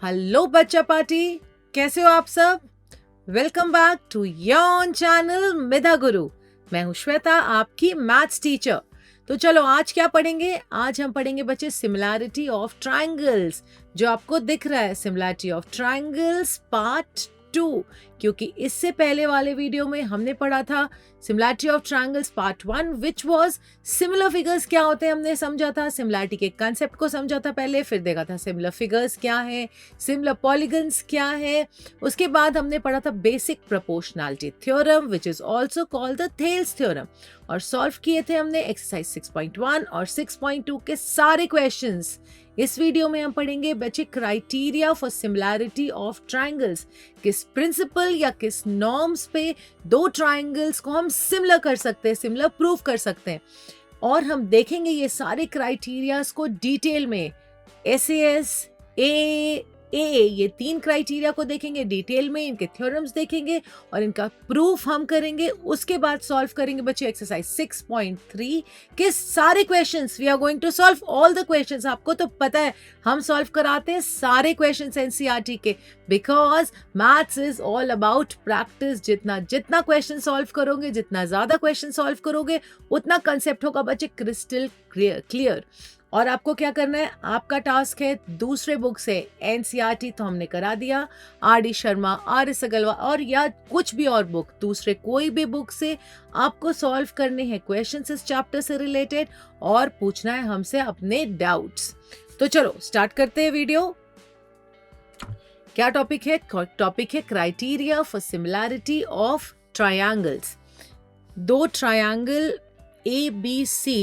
Hello बच्चा party, कैसे हो आप सब? Welcome back to your channel Medha Guru. मैं हूं श्वेता, आपकी मैथ्स टीचर। तो चलो आज क्या पढ़ेंगे? आज हम पढ़ेंगे बच्चे सिमिलैरिटी ऑफ ट्रायंगल्स। जो आपको दिख रहा है सिमिलैरिटी ऑफ ट्रायंगल्स पार्ट 2, क्योंकि इससे पहले वाले वीडियो में हमने पढ़ा था similarity of triangles part 1 which was similar figures क्या होते हैं, हमने समझा था। सिमिलैरिटी के कंसेप्ट को समझा था पहले, फिर देखा था सिमिलर फिगर्स क्या है, सिमिलर पॉलीगन्स क्या है। उसके बाद हमने पढ़ा था basic proportionality theorem which is also called the Thales theorem, और सॉल्व किए थे हमने एक्सरसाइज 6.1 और 6.2 के सारे क्वेश्चंस। इस वीडियो में हम पढ़ेंगे बच्चे criteria for similarity of triangles. किस प्रिंसिपल या किस नॉर्म्स पे दो ट्रायंगल्स को हम सिमिलर कर सकते हैं, सिमिलर प्रूव कर सकते हैं। और हम देखेंगे ये सारे क्राइटेरियाज को डिटेल में। SAS, AA, ये 3 क्राइटेरिया को देखेंगे डिटेल में, इनके थ्योरम्स देखेंगे और इनका प्रूफ हम करेंगे। उसके बाद सॉल्व करेंगे बच्चे एक्सरसाइज 6.3 के सारे questions. We are going to solve all the questions. आपको तो पता है हम सॉल्व कराते हैं सारे क्वेश्चंस NCERT के, because maths is all about practice. जितना जितना क्वेश्चन सॉल्व करोगे, जितना ज्यादा क्वेश्चन सॉल्व करोगे, उतना कंसेप्ट होगा बच्चे क्रिस्टल क्लियर। और आपको क्या करना है, आपका टास्क है दूसरे बुक से NCERT तो हमने करा दिया, RD शर्मा, RS अग्रवाल और या कुछ भी और बुक, दूसरे कोई भी बुक से आपको सॉल्व करने हैं क्वेश्चंस इस चैप्टर से रिलेटेड और पूछना है हमसे अपने डाउट्स। तो चलो स्टार्ट करते हैं वीडियो। क्या टॉपिक है? टॉपिक है criteria for similarity of triangles. दो ट्रायंगल ABC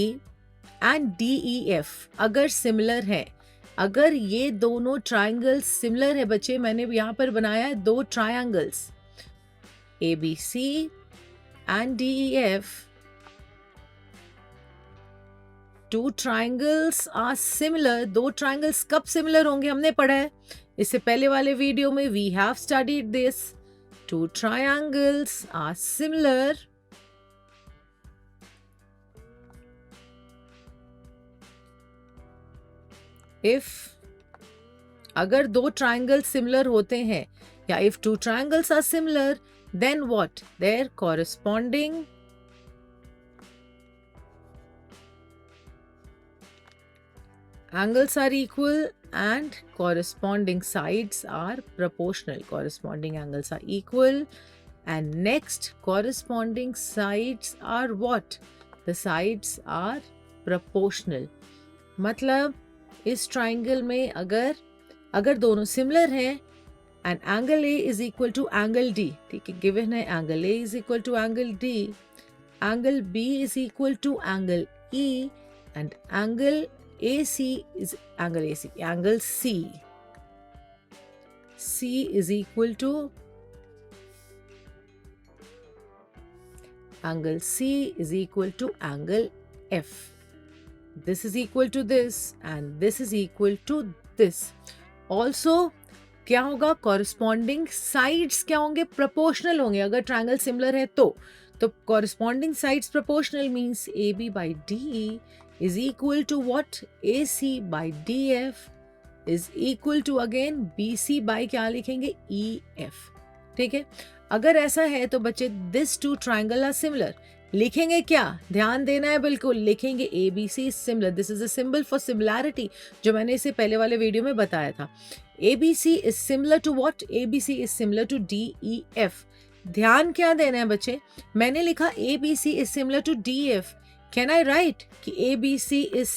एंड DEF अगर सिमिलर है, अगर ये दोनों ट्रायंगल्स सिमिलर है बच्चे, मैंने यहाँ पर बनाया है दो triangles ABC and DEF, two triangles are similar. दो ट्रायंगल्स कब सिमिलर होंगे हमने पढ़ा है इससे पहले वाले वीडियो में, we have studied this. Two triangles are similar if, अगर दो ट्रायंगल सिमिलर होते हैं या if two triangles are similar then what, their corresponding angles are equal and corresponding sides are proportional. Corresponding angles are equal and next corresponding sides are what, the sides are proportional. मतलब इस triangle में अगर दोनों similar हैं and angle A is equal to angle D, ठीक है, given है angle A is equal to angle D, angle B is equal to angle E and angle AC is angle AC, angle C is equal to angle C is equal to angle F. This is equal to this and this is equal to this. Also क्या होगा, corresponding sides क्या होंगे, proportional होंगे। अगर triangle similar है तो corresponding sides proportional means AB by DE is equal to what, AC by DF is equal to again BC by क्या लिखेंगे, EF। ठीक है, अगर ऐसा है तो बच्चे this two triangle are similar, लिखेंगे क्या, ध्यान देना है, बिल्कुल लिखेंगे ABC is similar। This is a symbol for similarity जो मैंने इसे पहले वाले वीडियो में बताया था। ABC is similar to what, ABC is similar to DEF। ध्यान क्या देना है बच्चे, मैंने लिखा ABC is similar to DF, can I right कि ABC is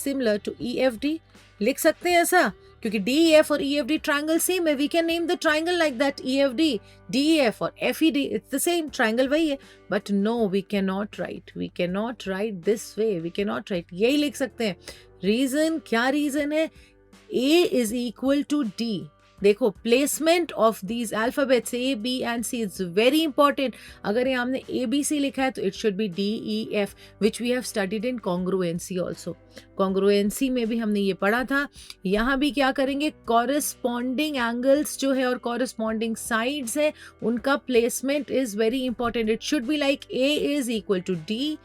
similar to EFD, लिख सकते हैं ऐसा, क्योंकि DEF और EFD ट्रायंगल सेम है। We can name the triangle like that, EFD, DEF और FED, it's the same triangle, वही है। But no, we can not write this way, we can not write, यही लिख सकते हैं। रीजन क्या, रीजन है A is equal to D। देखो placement of these alphabets A, B and C is very important. अगर यहाँ हमने ABC लिखा है तो it should B DEF, which we have studied in congruency also. Congruency में भी हमने ये पढ़ा था। यहाँ भी क्या करेंगे, कॉरेस्पॉन्डिंग एंगल्स जो है और कॉरेस्पॉन्डिंग साइड्स है, उनका placement is very important. It should be like A is equal to D,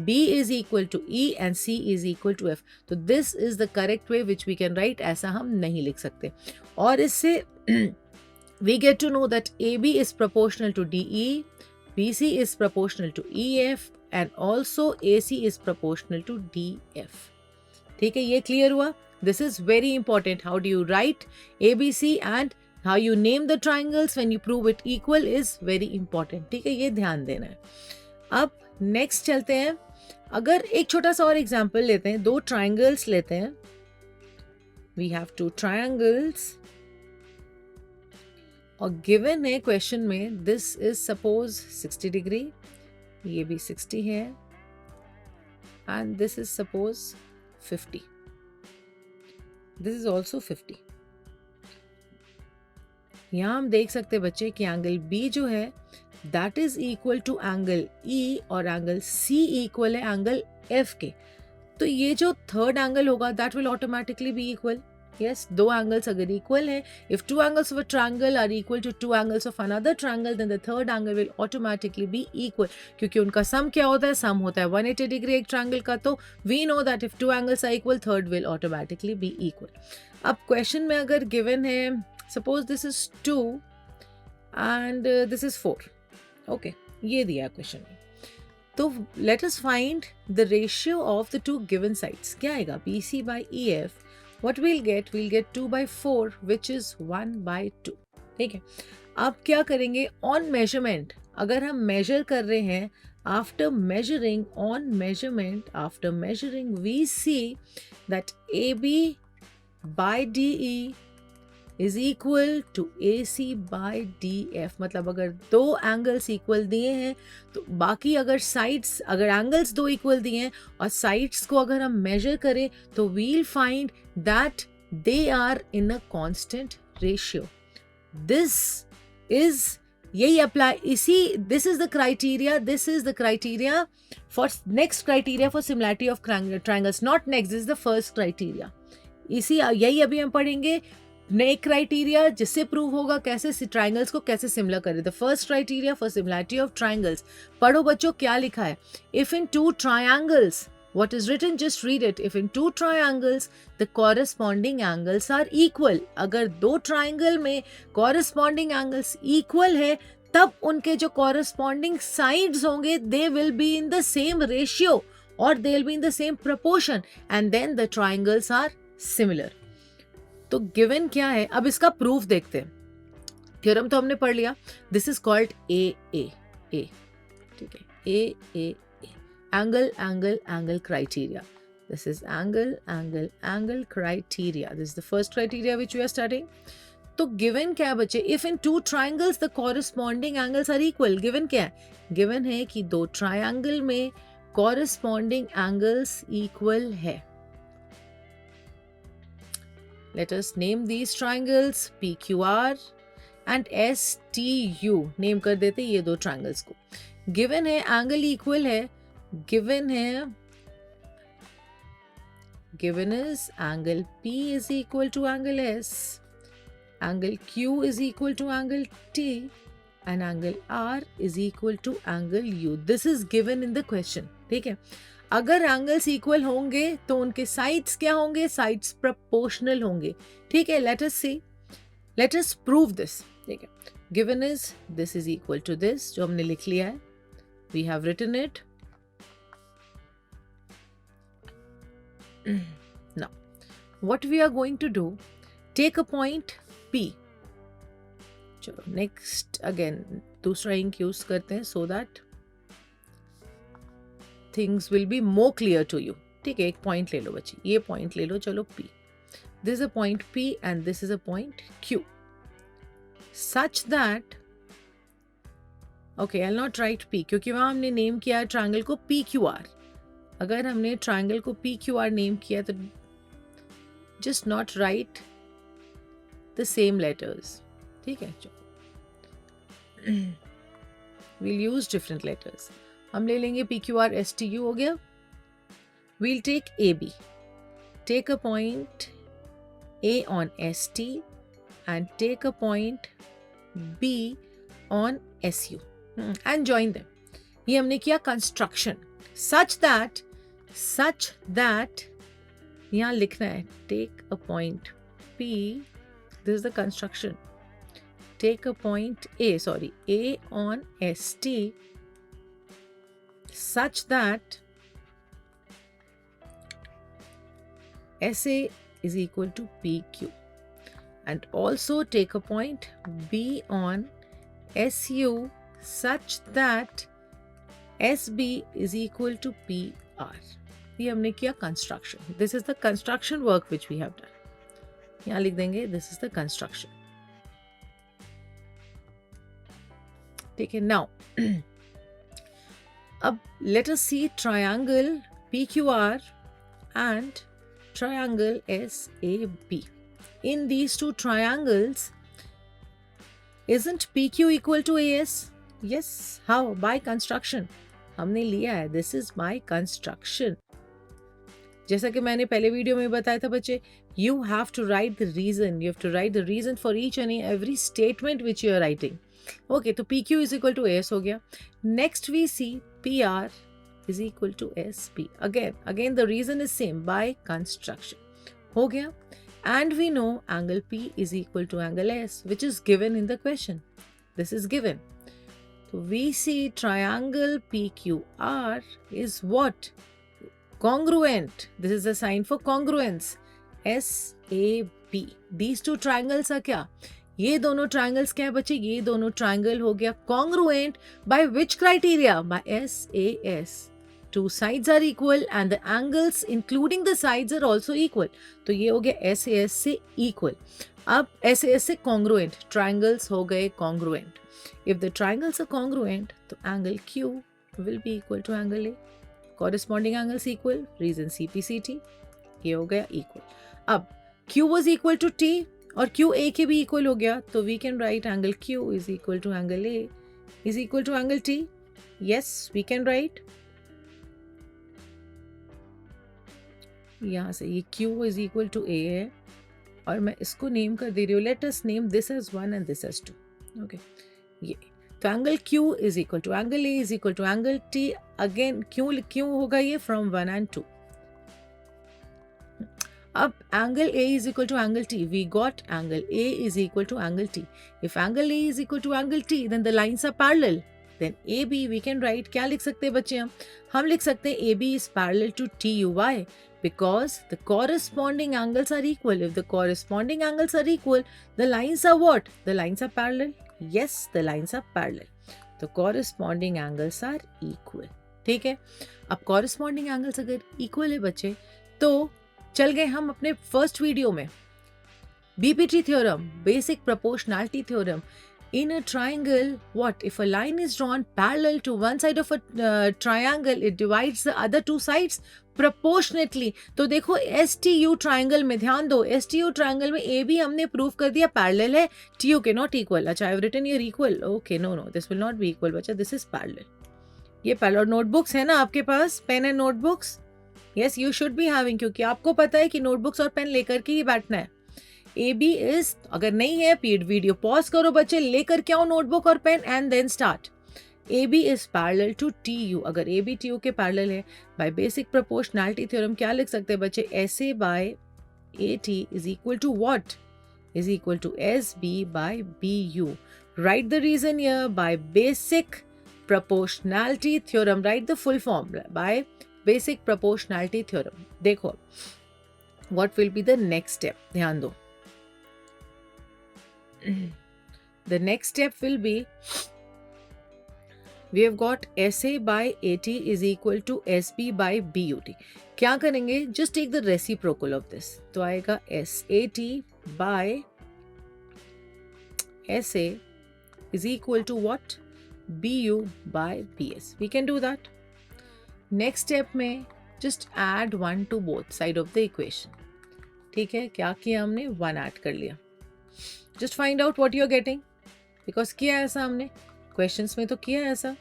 B is equal to E and C is equal to F. तो this is the correct way which we can write. ऐसा हम नहीं लिख सकते. और इससे we get to know that AB is proportional to DE, BC is proportional to EF and also AC is proportional to DF. ठीक है, ये clear हुआ? This is very important. How do you write ABC and how you name the triangles when you prove it equal is very important. ठीक है, ये ध्यान देना है. अब नेक्स्ट चलते हैं. अगर एक छोटा सा और एग्जाम्पल लेते हैं, 2 ट्राइंगल्स लेते हैं. वी हैव 2 ट्राइंगल्स और गिवन है क्वेश्चन में दिस इज सपोज 60 डिग्री, ये भी 60 है and this is suppose 50, this is also 50. यहां हम देख सकते हैं बच्चे कि एंगल बी जो है that is equal to angle E और एंगल C इक्वल है एंगल F के. तो ये जो थर्ड एंगल होगा that will automatically be equal. Yes, 2 angles अगर इक्वल है, if 2 angles of a triangle are equal to 2 angles of another triangle, then the third angle will automatically be equal. क्योंकि उनका सम क्या होता है? सम होता है 180 डिग्री एक ट्रायंगल का. तो we know that if 2 angles are equal, third will automatically be equal. अब क्वेश्चन में अगर गिवन है, suppose this is 2 and this is 4. Okay, ये दिया क्वेश्चन में. तो let us find the ratio of the 2 given sides. क्या आएगा? BC by EF. What will get? Will get 2 by 4 which is 1 by 2. ठीक है, अब क्या करेंगे? ऑन मेजरमेंट अगर हम मेजर कर रहे हैं, after measuring, on measurement after measuring we see that AB by DE is equal to AC by DF. मतलब अगर 2 एंगल्स इक्वल दिए हैं तो बाकी अगर साइड्स, अगर एंगल्स 2 इक्वल दिए हैं और साइड्स को अगर हम मेजर करें तो we'll find that they are in a constant ratio. This is, यही अप्लाई, इसी, this is the criteria for next criteria for similarity of triangles. Not next, this is the first criteria. इसी, यही अभी हम पढ़ेंगे. नए क्राइटेरिया जिससे prove होगा कैसे ट्राइंगल्स को कैसे सिमिलर करें. The first criteria for similarity of triangles. पढ़ो बच्चों क्या लिखा है. If in 2 triangles, what is written, just read it. If in 2 triangles the corresponding angles are equal, अगर 2 ट्राइंगल में corresponding angles equal है तब उनके जो corresponding sides होंगे they will be in the same ratio or they will be in the same proportion and then the triangles are similar. तो given क्या है? अब इसका प्रूफ देखते हैं. थ्योरम तो हमने पढ़ लिया. This is called A. ठीक है, A angle angle angle criteria. This is angle angle angle criteria. This is the first criteria which we are studying. तो गिवन क्या है बच्चे? If in 2 triangles the corresponding angles are equal. Given क्या है? Given है कि 2 triangle में corresponding angles equal है. Let us name these triangles PQR and STU. Name कर देते ये 2 ट्राइंगल्स को. गिवन है एंगल इक्वल है. Given is angle P is equal to angle S, angle Q is equal to angle T and angle R is equal to angle U. This is given in the question. ठीक है, अगर angles equal होंगे तो उनके sides क्या होंगे? Sides proportional होंगे. ठीक है, let us see, let us prove this. ठीक है, given is this is equal to this, जो हमने लिख लिया है. We have written it. Now what we are going to do, take a point P. चलो नेक्स्ट अगेन दूसरा ink use करते हैं so that things will be more clear to you. ठीक है, एक पॉइंट ले लो बच्ची, ये पॉइंट ले लो. चलो P, this is a point P and this is a point Q, such that, okay, I'll not write P क्योंकि वहां हमने नेम किया ट्रायंगल को PQR. अगर हमने ट्रायंगल को PQR नेम किया तो just not write the same letters. ठीक है, we'll use different letters. हम ले लेंगे PQR STU हो गया. We'll take AB. Take a point A on ST and take a point B on SU and join them. ये हमने किया कंस्ट्रक्शन. such that यहाँ लिखना है take a point P, this is the construction, take a point A on ST such that SA is equal to PQ, and also take a point B on SU such that SB is equal to PR. ये हमने किया construction. This is the construction work which we have done. यहाँ लिख देंगे this is the construction. ठीक है. Now अब let us see triangle PQR and triangle SAB. In these two triangles, isn't PQ equal to AS? Yes. How? By construction. हमने लिया है. This is my construction. जैसा कि मैंने पहले वीडियो में बताया था बच्चे, you have to write the reason. You have to write the reason for each and every statement which you are writing. Okay, तो PQ is equal to AS हो गया. Next we see PR is equal to SB. Again the reason is same, by construction. हो गया. And we know angle P is equal to angle S, which is given in the question. This is given. So we see triangle PQR is what? Congruent. This is a sign for congruence. SAB. These two triangles are क्या? ये दोनों triangles क्या है बच्चे? ये दोनों triangle हो गया congruent by which criteria? By SAS. Two sides are equal and the angles including the sides are also equal. तो ये हो गया SAS से equal. अब SAS से congruent. Triangles हो गए congruent. If the triangles are congruent, तो angle Q will be equal to angle A. Corresponding angles equal. Reason CPCT. ये हो गया equal. अब Q was equal to T और Q A के भी equal हो गया, तो we can write angle Q is equal to angle A is equal to angle T. Yes, we can write. यहाँ से ये Q is equal to A है और मैं इसको नेम कर दे रही हूँ. Let us name this as 1 and this as 2. Okay. ये तो angle Q is equal to angle A is equal to angle T. Again क्यों होगा ये? From 1 and 2. अब angle A is equal to angle T. We got angle A is equal to angle T. If angle A is equal to angle T, then the lines are parallel. Then AB we can write. क्या लिख सकते हैं बच्चे हम लिख सकते हैं AB is parallel to TU. Why? Because the corresponding angles are equal. If the corresponding angles are equal, the lines are what? The lines are parallel. Yes, the lines are parallel. The corresponding angles are equal. ठीक है. अब corresponding angles अगर equal है बच्चे, तो चल गए हम अपने फर्स्ट वीडियो में. BPT theorem, basic proportionality theorem. In a triangle, what? If a line is drawn parallel to one side of a triangle, it divides the other two sides proportionately. तो देखो STU triangle में ध्यान दो. STU triangle में AB हमने prove कर दिया parallel है, TU के not equal. अच्छा, I've written here equal. Okay, no, this will not be equal बच्चा. This is parallel. ये parallel. नोटबुक्स है ना आपके पास? Pen and notebooks? Yes, you should be having, क्योंकि आपको पता है कि नोटबुक्स और पेन लेकर के ही बैठना है. AB is, अगर नहीं है वीडियो पॉज करो बच्चे, लेकर के आओ नोटबुक और pen and then start. AB is parallel to TU. अगर AB TU के पैरेलल है, बाय बेसिक प्रोपोर्शनैलिटी थ्योरम क्या लिख सकते हैं बच्चे? SA by AT is equal to what? Is equal to SB by BU. Write the reason here. By basic proportionality theorem. Write the full form. By basic proportionality theorem. देखो what will be the next step? ध्यान दो. The next step will be, we have got SA by AT is equal to SB by BUT. क्या करेंगे? Just take the reciprocal of this. तो आएगा SAT by SA is equal to what? BU by BS. We can do that. Next step में just add 1 to both side of the equation. ठीक है, क्या किया हमने? 1 ऐड कर लिया. Just find out what you are getting. Because किया ऐसा हमने क्वेश्चंस में, तो किया ऐसा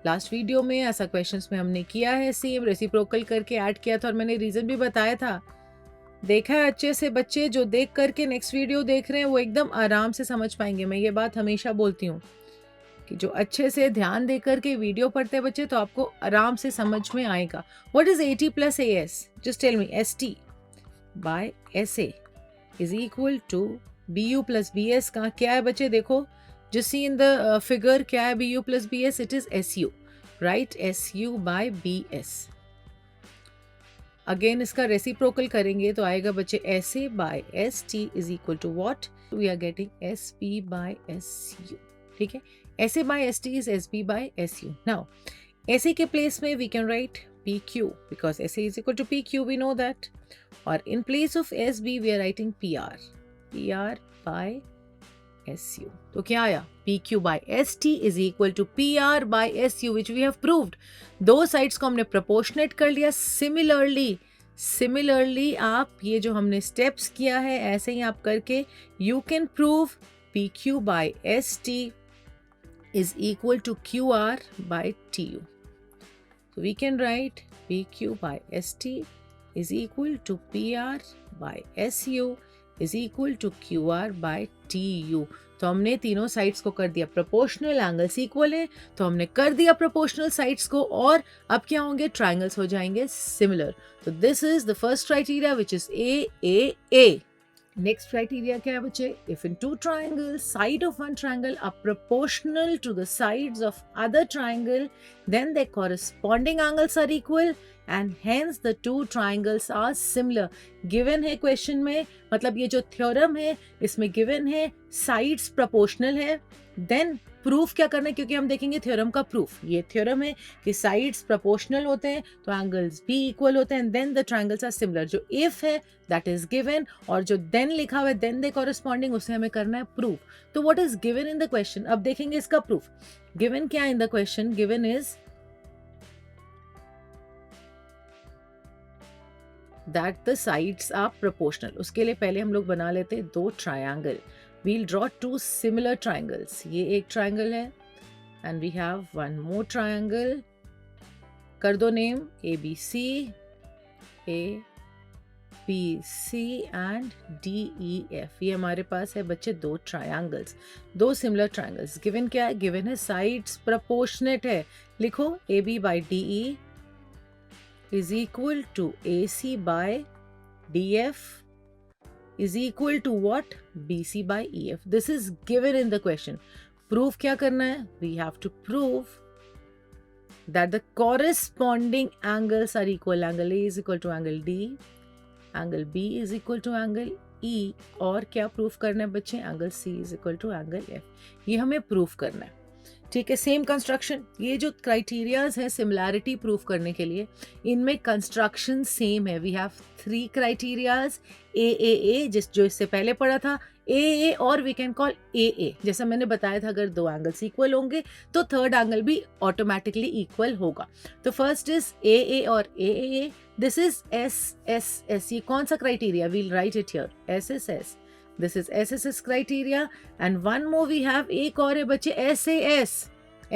लास्ट वीडियो में, ऐसा क्वेश्चंस में हमने किया है. सेम रेसिप्रोकल करके ऐड किया था और मैंने रीजन भी बताया था. देखा है अच्छे से बच्चे? जो देख करके नेक्स्ट वीडियो देख रहे हैं वो एकदम आराम से समझ पाएंगे. मैं ये बात हमेशा बोलती हूँ कि जो अच्छे से ध्यान देकर के वीडियो पढ़ते हैं बच्चे तो आपको आराम से समझ में आएगा. What is AT plus AS? Just tell me. ST by SA is equal to BU plus BS का क्या है बच्चे? देखो just see in the figure क्या है BU plus BS? It is SU, right? SU by BS. Again इसका reciprocal करेंगे तो आएगा बच्चे SA by ST is equal to what? We are getting SP by SU. ठीक है, SA by ST is SB by SU. Now SA के place में we can write PQ because SA is equal to PQ, we know that. और in place of SB we are writing PR by SU. तो क्या आया? PQ by ST is equal to PR by SU, which we have proved. दो sides को हमने proportionate कर लिया. Similarly आप ये जो हमने स्टेप्स किया है ऐसे ही आप करके you can prove PQ by ST is equal to QR by TU. So we can write PQ by ST is equal to PR by SU is equal to QR by TU. तो हमने तीनों sides को कर दिया proportional. Angles equal है तो हमने कर दिया प्रोपोर्शनल साइड्स को, और अब क्या होंगे? ट्राइंगल्स हो जाएंगे सिमिलर. तो this is the first criteria which is AAA. Next criteria क्या है बच्चे? If in two triangle side of one triangle are proportional to the sides of other triangle then the corresponding angles are equal and hence the two triangles are similar. Given है question में, मतलब ये जो theorem है इसमें given है sides proportional है. Then proof क्या करना है, क्योंकि हम देखेंगे थ्योरम का प्रूफ. ये थ्योरम है कि साइड्स प्रोपोर्शनल होते हैं तो एंगल्स भी इक्वल होते हैं. Then the triangles are similar. जो इफ है दैट इज गिवन, और जो देन लिखा हुआ है देन द कॉरेस्पॉन्डिंग, उसे हमें करना है प्रूफ. तो what is given in the question? अब देखेंगे इसका प्रूफ. गिवन क्या इन the question? Given is that the sides are proportional. उसके लिए पहले हम लोग बना लेते हैं दो triangle. We'll draw two similar triangles. ये एक ट्रायंगल है and we have one more triangle. कर दो name ABC, ABC and DEF. ये हमारे पास है बच्चे दो ट्रायंगल्स, दो सिमिलर ट्रायंगल्स. गिवन क्या है? गिवन है साइड्स प्रोपोर्शनेट है. लिखो AB by DE is equal to AC by DF is equal to what? BC by EF. This is given in the question. Proof क्या करना है? We have to prove that the corresponding angles are equal. Angle A is equal to angle D, angle B is equal to angle E, और क्या proof करना है बच्चे? angle C is equal to angle F. ये हमें proof करना है. ठीक है, सेम कंस्ट्रक्शन. ये जो क्राइटेरियाज है सिमिलैरिटी प्रूफ करने के लिए, इनमें कंस्ट्रक्शन सेम है. We have 3 criterias. AAA जो इससे पहले पढ़ा था, AA और वी कैन कॉल AA. जैसा मैंने बताया था अगर दो एंगल्स इक्वल होंगे तो थर्ड एंगल भी ऑटोमेटिकली इक्वल होगा. तो फर्स्ट इज AA और AAA. This is SSS. ये कौन सा criteria? We'll write it here, SSS. This is SSS criteria and one more we have. एक और है बच्चे SAS.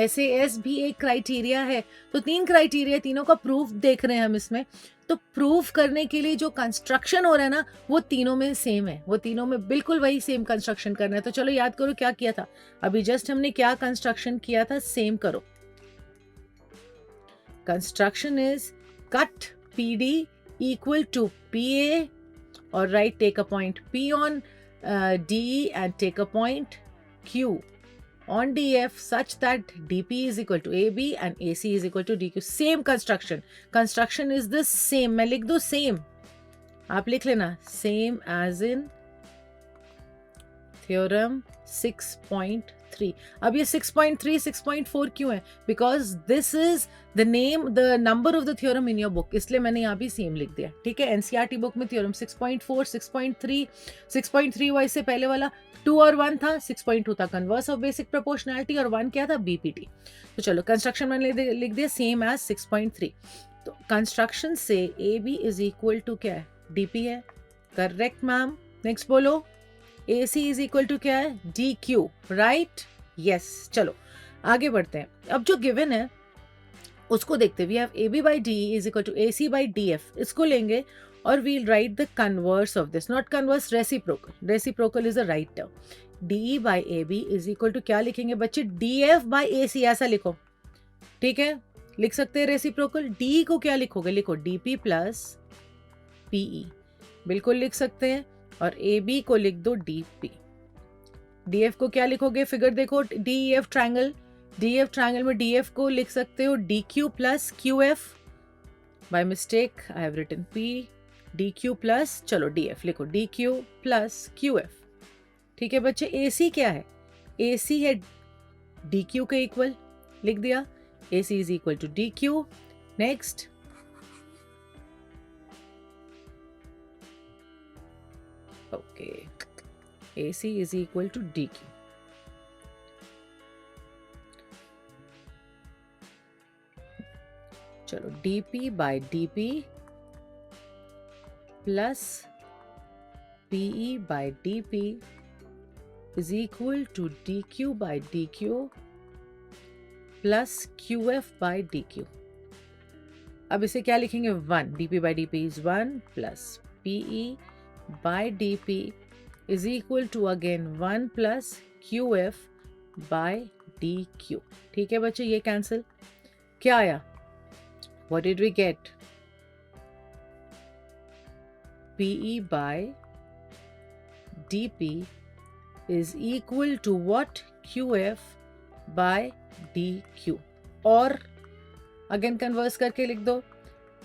SAS भी एक क्राइटेरिया है. तो 3 क्राइटेरिया, तीनों का प्रूफ देख रहे हैं हम इसमें. तो प्रूफ करने के लिए जो कंस्ट्रक्शन हो रहा है ना वो तीनों में सेम है. वो तीनों में बिल्कुल वही सेम कंस्ट्रक्शन करना है. तो चलो याद करो क्या किया था अभी. जस्ट हमने क्या कंस्ट्रक्शन किया था, सेम करो. Construction is cut PD equal to PA, or right, take a point P on DE and take a point Q on DF such that DP is equal to AB and AC is equal to DQ. Same construction. Construction is the same. मैं लिख दूँ same. आप लिख लेना same as in theorem 6.3. अब ये 6.3 6.4 क्यों है? Because this is the name the number of the theorem in your book, इसलिए मैंने यहाँ भी सेम लिख दिया. ठीक है, एनसीईआरटी बुक में थ्योरम 6.4 6.3 6.3 हुआ इससे पहले वाला 2 और 1 था. 6.2 था कन्वर्स ऑफ बेसिक प्रोपोर्शनैलिटी और 1 क्या था? BPT. तो चलो कंस्ट्रक्शन मैंने लिख दिया सेम एज 6.3. तो कंस्ट्रक्शन से AB इज इक्वल टू क्या है? DP है. Correct ma'am. नेक्स्ट बोलो. AC इज इक्वल टू क्या है? DQ. Right, yes. चलो आगे बढ़ते हैं. अब जो गिवन है उसको देखते हैं. We have AB by DE is equal to AC by DF. इसको लेंगे और we'll write the converse of this, not converse, reciprocal, reciprocal is a right term. D by A B is equal to क्या लिखेंगे बच्चे, D F by A C, ऐसा लिखो, ठीक है, लिख सकते हैं रेसिप्रोकल। डी को क्या लिखोगे, लिखो डी पी प्लस पीई, बिल्कुल लिख सकते हैं, और ए बी को लिख दो डी पी। डी एफ को क्या लिखोगे, फिगर देखो, D F triangle, D F triangle में डी एफ को लिख सकते हो D Q plus Q F, by mistake I have written P, D Q plus, चलो डी एफ लिखो D Q plus Q F, ठीक है बच्चे। ए सी क्या है, ए सी है डी क्यू के इक्वल, लिख दिया, A C is equal to D Q. Next, okay, A C is equal to D Q. चलो dp by dp plus pe by dp is equal to dq by dq plus qf by dq। अब इसे क्या लिखेंगे, 1, dp by dp is 1 plus pe by dp is equal to again 1 plus qf by dq। ठीक है बच्चे, ये cancel, क्या आया, what did we get, PE by DP is equal to what, QF by DQ, और again converse करके लिख दो,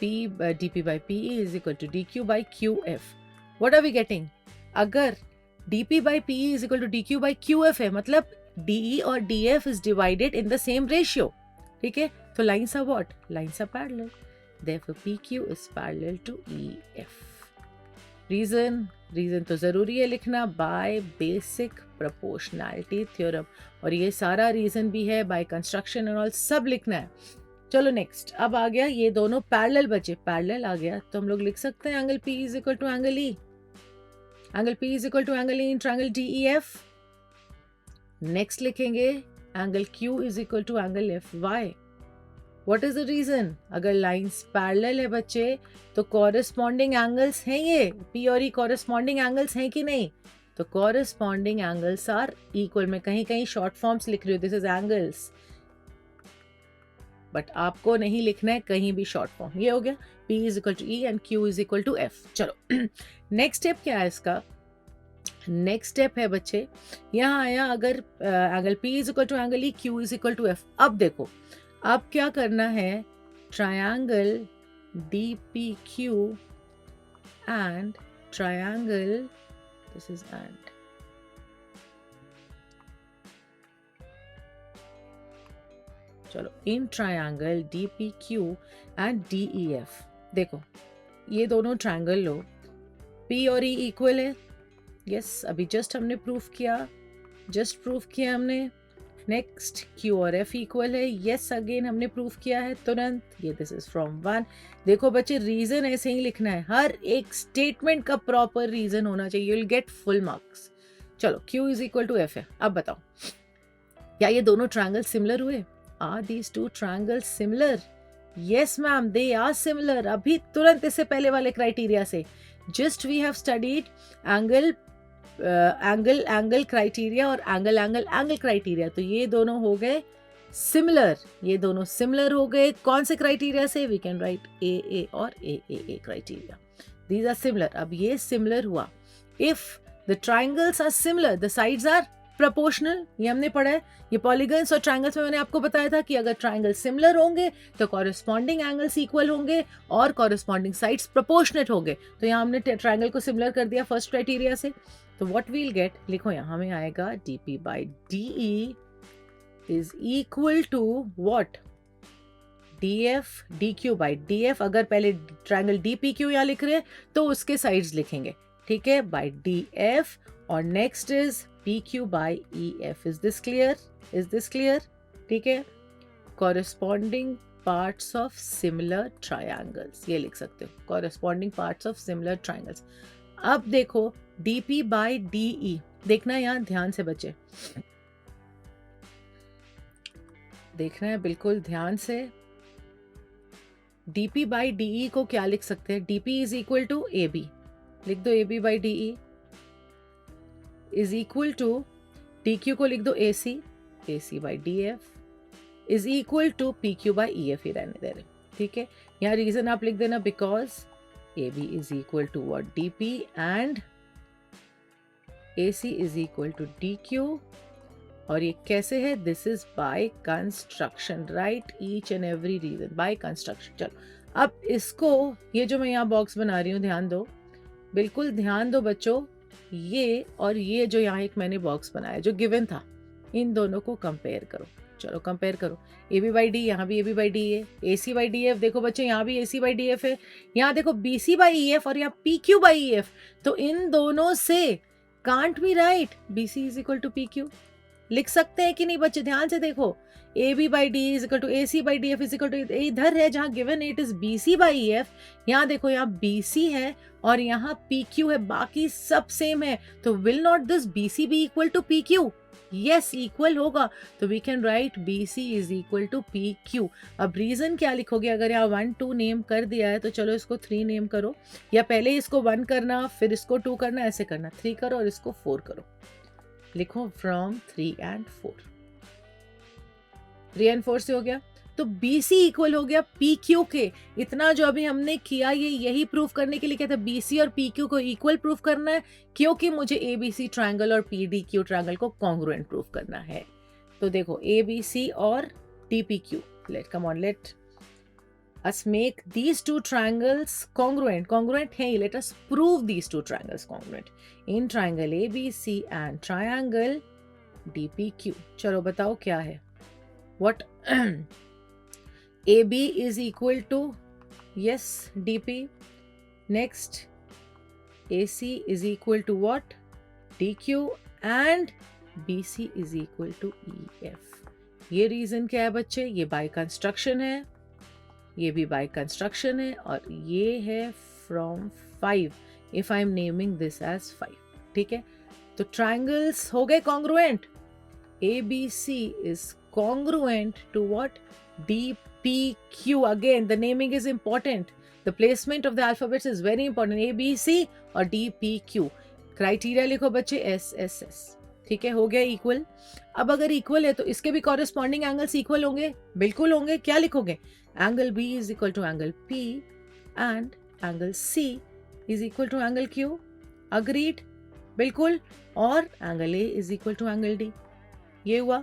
DP by PE is equal to DQ by QF। what are we getting, अगर DP by PE is equal to DQ by QF है, मतलब DE और DF is divided in the same ratio, ठीक है, तो lines are what, lines are parallel, therefore PQ is parallel to EF। Reason तो जरूरी है लिखना, बाय बेसिक प्रोपोर्शनैलिटी थ्योरम, और ये सारा रीजन भी है बाय कंस्ट्रक्शन एंड ऑल, सब लिखना है। चलो नेक्स्ट, अब आ गया ये दोनों पैरेलल बचे, पैरेलल आ गया तो हम लोग लिख सकते हैं angle P is equal to angle E, angle P is equal to angle E in triangle DEF। Next लिखेंगे angle Q is equal to angle FY। What is the reason? अगर लाइन्स पैरेलल है बच्चे तो corresponding angles हैं, ये P और E corresponding angles हैं कि नहीं, तो कॉरेस्पॉन्डिंग एंगल्स आर इक्वल। मैं कहीं कहीं शॉर्ट फॉर्म्स लिख रही हूँ, दिस इज एंगल्स, बट आपको नहीं लिखना है कहीं भी शॉर्ट फॉर्म। ये हो गया P is equal to E and Q is equal to F। चलो नेक्स्ट स्टेप क्या है इसका, नेक्स्ट स्टेप है बच्चे, यहाँ आया अगर angle P is equal to angle E, Q is equal to F। अब देखो, अब क्या करना है, triangle DPQ and triangle, this is and, चलो in triangle DPQ and DEF, देखो ये दोनों ट्रायंगल लो, P और E इक्वल है, यस अभी जस्ट हमने प्रूफ किया, हमने। नेक्स्ट Q और F इक्वल है, यस अगेन हमने प्रूफ किया है तुरंत, ये दिस इज फ्रॉम 1। देखो बच्चे रीजन ऐसे ही लिखना है, हर एक स्टेटमेंट का प्रॉपर रीजन होना चाहिए, you will get full marks. चलो Q is equal to F है, अब बताओ क्या ये दोनों ट्रायंगल सिमिलर हुए, are these two triangle similar, yes ma'am they are similar. अभी तुरंत इससे पहले वाले क्राइटेरिया से, just we have studied angle angle criteria और एंगल क्राइटेरिया, तो ये दोनों हो गए सिमिलर, ये दोनों सिमिलर हो गए। कौन से क्राइटेरिया से, वी कैन राइट ए और A criteria, these are similar. अब ये सिमिलर हुआ, if the triangles are similar the sides are proportional, ये हमने पढ़ा है। ये पॉलीगन्स और ट्राइंगल्स में मैंने आपको बताया था कि अगर ट्राइंगल सिमिलर होंगे तो कॉरेस्पॉन्डिंग एंगल्स इक्वल होंगे और कॉरेस्पॉन्डिंग साइड्स प्रोपोर्शनेट होंगे। तो यहाँ हमने ट्राइंगल को सिमिलर कर दिया फर्स्ट क्राइटेरिया से, तो व्हाट वील गेट, लिखो यहाँ हमें आएगा DP by DE is equal to what, DF DQ by DF। अगर पहले ट्राइंगल DPQ यहाँ लिख रहे हैं तो उसके साइड्स लिखेंगे, ठीक है, बाई DF, और next is PQ by EF। Is this clear, ठीक है। Corresponding parts of similar triangles, ये लिख सकते हो, corresponding parts of similar triangles. अब देखो DP बाई DE, देखना यहाँ ध्यान से बच्चे, देखना है बिल्कुल ध्यान से। डीपी बाई डीई को क्या लिख सकते हैं? DP is equal to A B, लिख दो A B by DE is equal to D Q को लिख दो A C by D F is equal to P Q by E F ही रहने दे रहे, ठीक है। यहाँ रीजन आप लिख देना because A B is equal to what D P and A C is equal to D Q. और ये कैसे है? This is by construction, right, each and every reason by construction. चलो अब इसको, ये जो मैं यहाँ बॉक्स बना रही हूँ, ध्यान दो, बिल्कुल ध्यान दो बच्चों, ये और ये जो यहाँ एक मैंने बॉक्स बनाया जो गिवन था, इन दोनों को कंपेयर करो। चलो कंपेयर करो, ए बी बाई डी, यहाँ भी ए बी बाई डी है, A C by D F, देखो बच्चे यहाँ भी A C by D F है, यहाँ देखो B C by E F और यहाँ P Q by E F. तो इन दोनों से can't be write B C is equal to P Q, लिख सकते हैं कि नहीं बच्चे? ध्यान से देखो, A B by D is equal to A C by D F is equal to, इधर है जहाँ given it is B C by E F, यहाँ देखो यहाँ बी सी है और यहाँ पी क्यू है, बाकी सब सेम है। तो will not this B C be equal to P Q? Yes, equal होगा। तो we can write B C is equal to P Q. अब रीजन क्या लिखोगे? अगर यहाँ 1 2 नेम कर दिया है तो चलो इसको 3 नेम करो, या पहले इसको 1 करना फिर इसको 2 करना, ऐसे करना, 3 करो और इसको 4 करो। लिखो फ्रॉम 3 and 4, 3 and 4 से हो गया। तो BC इक्वल हो गया PQ के। इतना जो अभी हमने किया ये यही प्रूफ करने के लिए क्या था? BC और PQ को इक्वल प्रूफ करना है, क्योंकि मुझे ABC ट्रायंगल और PDQ ट्रायंगल को कॉन्ग्रुएंट प्रूफ करना है। तो देखो ABC और DPQ, let us make these two triangles congruent है, let us prove these two triangles congruent in triangle ABC and triangle DPQ। चलो बताओ क्या है? What AB is equal to, yes, DP, next AC is equal to what? DQ and BC is equal to EF। ये reason क्या है बच्चे? ये by construction है, ये भी बाय कंस्ट्रक्शन है, और ये है from 5 if I am naming this as 5, ठीक है। तो ट्राइंगल्स हो गए congruent. ABC is congruent to what? DPQ। Again, the naming is important. The placement of the alphabets is very important. ABC और DPQ। क्राइटेरिया लिखो बच्चे SSS, ठीक है, हो गया इक्वल। अब अगर इक्वल है तो इसके भी कॉरेस्पॉन्डिंग एंगल्स इक्वल होंगे, बिल्कुल होंगे। क्या लिखोगे? Angle B is equal to angle P and angle C is equal to angle Q। Agreed? बिल्कुल। और angle A is equal to angle D। ये हुआ।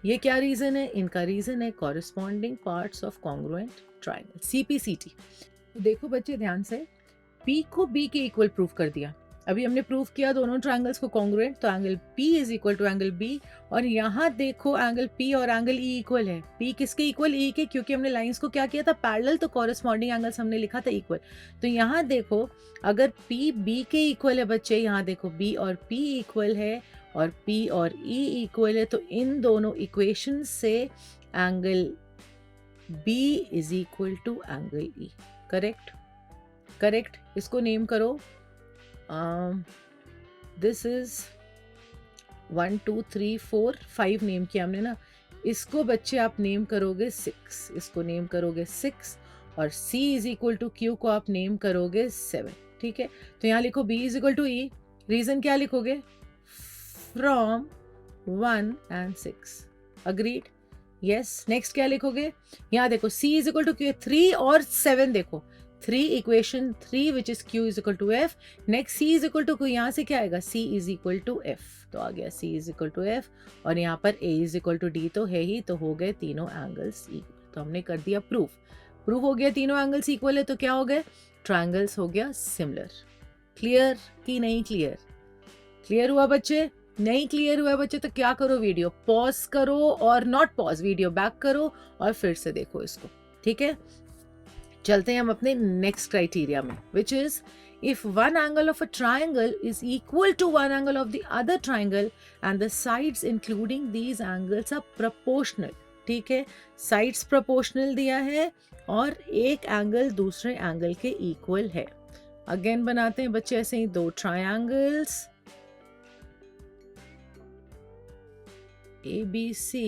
ये क्या रीजन है? इनका रीजन है corresponding parts of congruent triangle, CPCT। देखो बच्चे ध्यान से, P को B के इक्वल प्रूफ कर दिया। अभी हमने प्रूफ किया दोनों ट्राइंगल्स को कॉन्ग्रुएंट, तो angle P is equal to angle B। और यहाँ देखो एंगल P और एंगल E इक्वल है। P किसके इक्वल? E के, क्योंकि हमने लाइंस को क्या किया था? पैरेलल, तो कॉरेस्पॉन्डिंग एंगल्स हमने लिखा था इक्वल। तो यहाँ देखो अगर P B के इक्वल है बच्चे, यहाँ देखो B और P इक्वल है और P और E इक्वल है, तो इन दोनों इक्वेशन से angle B is equal to angle E। Correct? Correct. इसको नेम करो, दिस इज 1 2 3 4 5 नेम किया हमने ना। इसको बच्चे आप नेम करोगे 6, इसको नेम करोगे 6, और C is equal to Q को आप नेम करोगे 7, ठीक है। तो यहाँ लिखो B is equal to E। Reason क्या लिखोगे? From 1 and 6। Agreed? Yes. Next क्या लिखोगे? यहाँ देखो C is equal to Q, 3 और 7 देखो, 3 equation 3 which is Q is equal to F। Next C is equal to Q, यहाँ से क्या आएगा? C is equal to F। तो आ गया C is equal to F, और यहाँ पर A is equal to D तो है ही, तो हो गए तीनों एंगल्स इक्वल। तो हमने कर दिया प्रूफ। प्रूफ हो गया तीनों एंगल्स इक्वल है, तो क्या हो गए? ट्राइंगल्स हो गया सिमिलर। क्लियर कि नहीं क्लियर? क्लियर हुआ बच्चे? नहीं क्लियर हुआ बच्चे तो क्या करो? वीडियो पॉज करो, और नॉट पॉज, वीडियो बैक करो और फिर से देखो इसको, ठीक है। चलते हैं हम अपने नेक्स्ट क्राइटेरिया में, which is if one angle of a triangle is equal to one angle of the other triangle and the sides including these angles are proportional. ठीक है, साइड्स प्रोपोर्शनल दिया है और एक एंगल दूसरे एंगल के equal है। अगेन बनाते हैं बच्चे ऐसे ही दो triangles ABC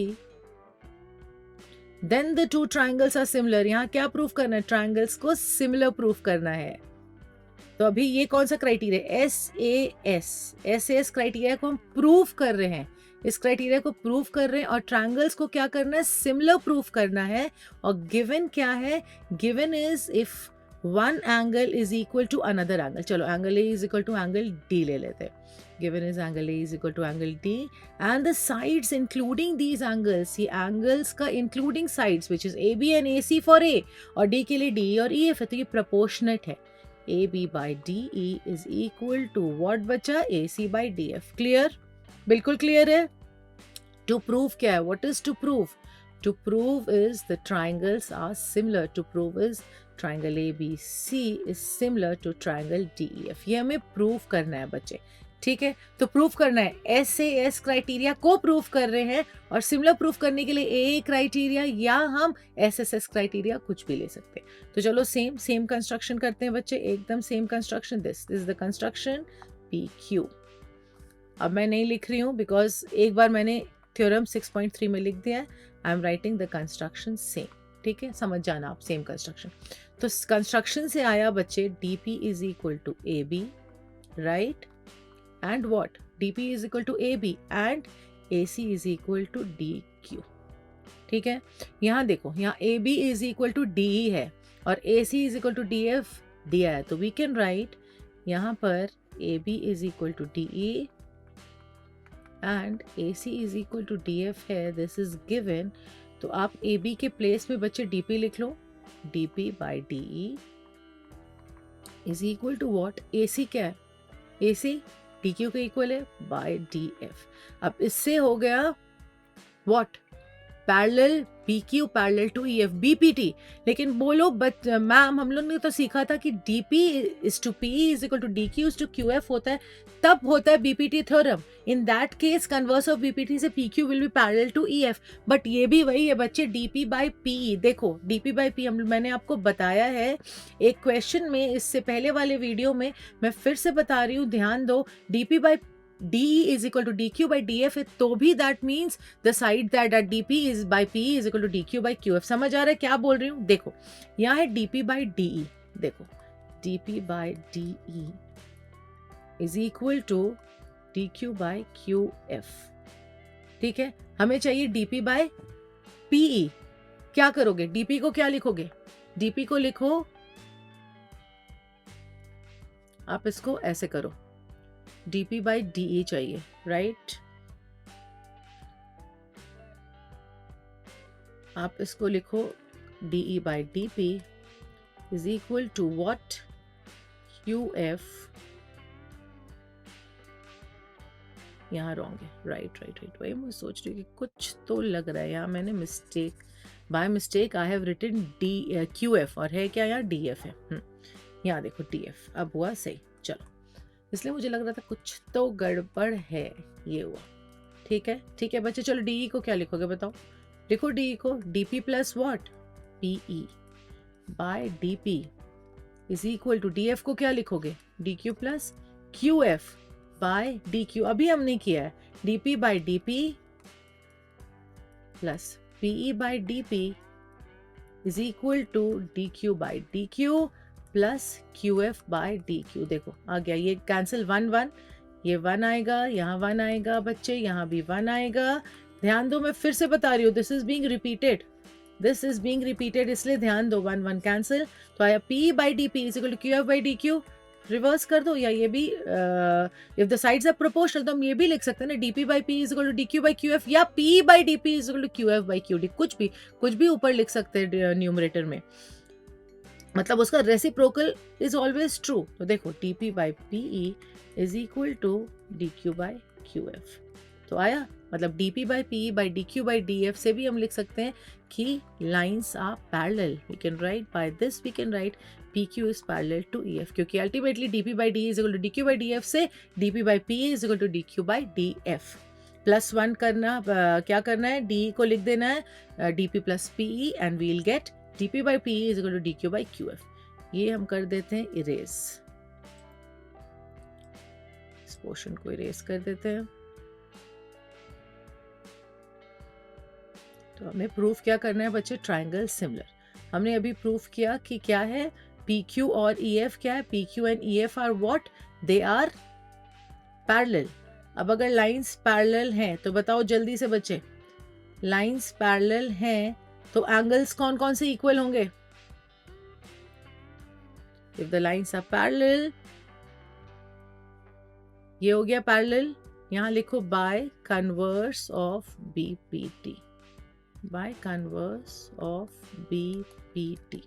then the two triangles are similar. यहाँ क्या प्रूफ करना है? ट्राइंगल्स को सिमिलर प्रूफ करना है। तो अभी ये कौन सा क्राइटेरिया? SAS क्राइटेरिया को हम प्रूफ कर रहे हैं, इस क्राइटेरिया को प्रूफ कर रहे हैं और ट्रायंगल्स को क्या करना है? सिमिलर प्रूफ करना है। और गिवन क्या है? Given is if one angle is equal to another angle. चलो angle A is equal to angle D ले लेते हैं। Given is angle A is equal to angle D and the sides including these angles, ये angles का including sides which is A B and A C for A, और D के लिए D और E F है, तो ये proportionate है। AB by DE is equal to what बचा? AC by DF। क्लियर? बिल्कुल क्लियर है। To prove क्या है? What is to prove? To prove is the triangles are similar. To prove is triangle ABC is similar to triangle DEF। ये हमें proof करना है बच्चे, ठीक है। तो प्रूफ करना है, SAS क्राइटेरिया को प्रूफ कर रहे हैं, और सिमिलर प्रूफ करने के लिए AA क्राइटेरिया या हम SSS क्राइटेरिया कुछ भी ले सकते हैं। तो चलो सेम कंस्ट्रक्शन करते हैं बच्चे, एकदम same construction. This is the construction PQ। अब मैं नहीं लिख रही हूँ बिकॉज एक बार मैंने थ्योरम 6.3 में लिख दिया है। आई am writing the construction same, ठीक है, समझ जाना आप, सेम कंस्ट्रक्शन। तो कंस्ट्रक्शन से आया बच्चे DP is equal to AB, right, and what? DP is equal to AB and AC is equal to DQ। ठीक है, यहाँ देखो, यहाँ AB is equal to DE है और AC is equal to DF दिया है, तो we can write यहाँ पर AB is equal to DE and AC is equal to DF है, this is given। तो आप AB के प्लेस में बच्चे DP लिख लो। DP by DE is equal to what? AC क्या है? AC DQ के इक्वल है बाय DF। अब इससे हो गया what? Parallel PQ parallel to EF, BPT। लेकिन बोलो मैम हम लोग ने तो सीखा था कि DP is to PE is equal to DQ is to QF होता है, तब होता है BPT theorem. In that case converse of BPT से PQ will be parallel to EF। But ये भी वही है बच्चे, DP बाय PE। देखो DP बाय PE मैंने आपको बताया है एक क्वेश्चन में, इससे पहले वाले वीडियो में, मैं फिर से बता रही हूँ, ध्यान दो। DP by DE is equal to DQ by DF है, तो भी that means the side that DP is by PE is equal to DQ by QF। समझ आ रहा है क्या बोल रही हूँ? देखो यहाँ है DP by DE, देखो DP by DE is equal to DQ by QF, ठीक है। हमें चाहिए DP by PE। क्या करोगे? DP को क्या लिखोगे? DP को लिखो, आप इसको ऐसे करो, DP by DE चाहिए, राइट। आप इसको लिखो DE by DP is equal to what? QF, यहाँ रॉन्ग है, राइट। वही मैं सोच रही हूँ कि कुछ तो लग रहा है यहाँ, मैंने mistake, by mistake I have written QF और है क्या यहाँ? DF है। यहाँ देखो DF, अब हुआ सही। चलो, इसलिए मुझे लग रहा था कुछ तो गड़बड़ है, ये हुआ। ठीक है बच्चे, चलो DE को क्या लिखोगे बताओ? लिखो DE को DP plus what? PE by DP is equal to DF को क्या लिखोगे? DQ plus QF by DQ। अभी हमने किया है DP by DP plus PE by DP is equal to DQ by DQ plus QF by DQ। देखो आ गया, ये कैंसिल 1 ये 1 आएगा, यहाँ 1 आएगा बच्चे, यहाँ भी 1 आएगा। ध्यान दो, मैं फिर से बता रही हूँ, दिस इज बीइंग रिपीटेड, इसलिए ध्यान दो। 1 कैंसिल, तो आया PE by DP is equal to QF by DQ। Reverse कर दो, या ये भी if the sides are proportional तो हम ये भी लिख सकते हैं ना, DP by PE is equal to DQ by QF, या PE by DP is equal to QF by QD। कुछ भी ऊपर लिख सकते हैं न्यूमरेटर में, मतलब उसका रेसिप्रोकल इज ऑलवेज ट्रू। तो देखो DP by PE is equal to DQ by QF। तो आया, मतलब DP by PE by DQ by DF से भी हम लिख सकते हैं कि lines are parallel. We can write by this, we can write PQ is parallel to EF, क्योंकि ultimately DP by DE is equal to DQ by DF से DP by PE is equal to DQ by DF। +1 करना, क्या करना है? DE को लिख देना है DP plus PE and we will get DP by PE is equal to DQ by QF। ये हम कर देते हैं इरेज, इस पोर्शन को इरेज कर देते हैं। तो हमें प्रूफ क्या करना है बच्चे, ट्राइंगल सिमिलर। हमने अभी प्रूफ किया कि क्या है, पी क्यू और ई एफ क्या है, P Q and E F are what, they are parallel. अब अगर लाइंस पैरेलल हैं तो बताओ जल्दी से बच्चे, लाइंस पैरेलल हैं तो एंगल्स कौन कौन से इक्वल होंगे? If the lines are parallel, ये हो गया पैरेलल, यहां लिखो by converse of BPT, by converse of BPT.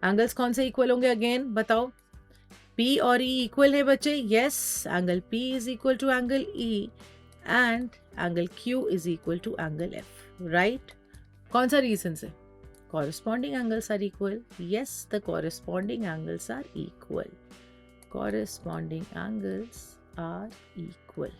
Angles कौन से इक्वल होंगे अगेन बताओ? P और E इक्वल है बच्चे, yes, angle P is equal to angle E and angle Q is equal to angle F, right? कौन सा reason से? Corresponding angles are equal, yes, the corresponding angles are equal, corresponding angles are equal.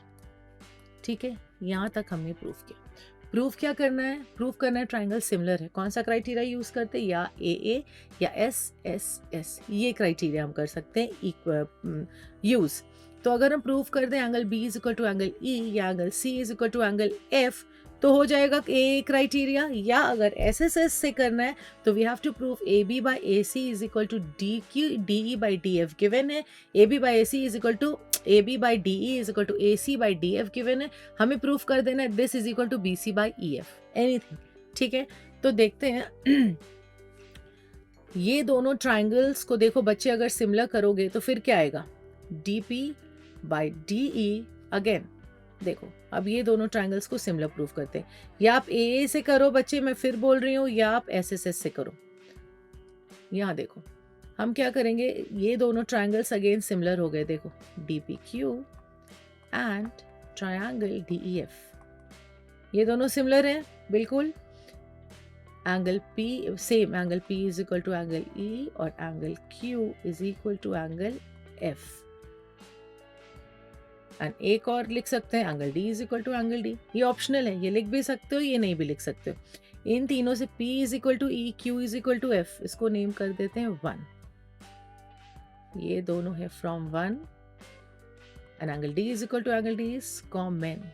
ठीक है, यहां तक हमने proof किया। Proof क्या करना है? प्रूफ करना है ट्राइंगल सिमिलर है। कौन सा क्राइटेरिया यूज करते हैं? या ए या एस, ये क्राइटेरिया हम कर सकते हैं यूज। तो अगर हम प्रूफ कर दें angle B is equal to angle E या angle C is equal to angle F, तो हो जाएगा ए क्राइटेरिया। या अगर एस से करना है तो we have to prove A B by A C is equal to D Q D E by D F given है, A B by A C is equal to A B by D E is equal to A C by D F given है। हमें proof कर देना है this is equal to B C by E F, anything. ठीक है, तो देखते हैं ये दोनों ट्राइंगल्स को देखो बच्चे, अगर सिमिलर करोगे तो फिर क्या आएगा? D P by D E. Again देखो, अब ये दोनों ट्राइंगल्स को सिमिलर प्रूफ करते हैं। या आप ए से करो बच्चे, मैं फिर बोल रही हूँ, या आप एस से करो। यहाँ देखो हम क्या करेंगे, ये दोनों ट्राइंगल्स अगेन सिमिलर हो गए। देखो D P Q and triangle D E F, ये दोनों सिमिलर हैं बिल्कुल। Angle P same, angle P is equal to angle E और angle Q is equal to angle F। And एक और लिख सकते हैं, angle D is equal to angle D। ये ऑप्शनल है, ये लिख भी सकते हो, ये नहीं भी लिख सकते हो। इन तीनों से P is equal to E, Q is equal to F, इसको नेम कर देते हैं 1। ये दोनों है from 1 and angle D is equal to angle D is common.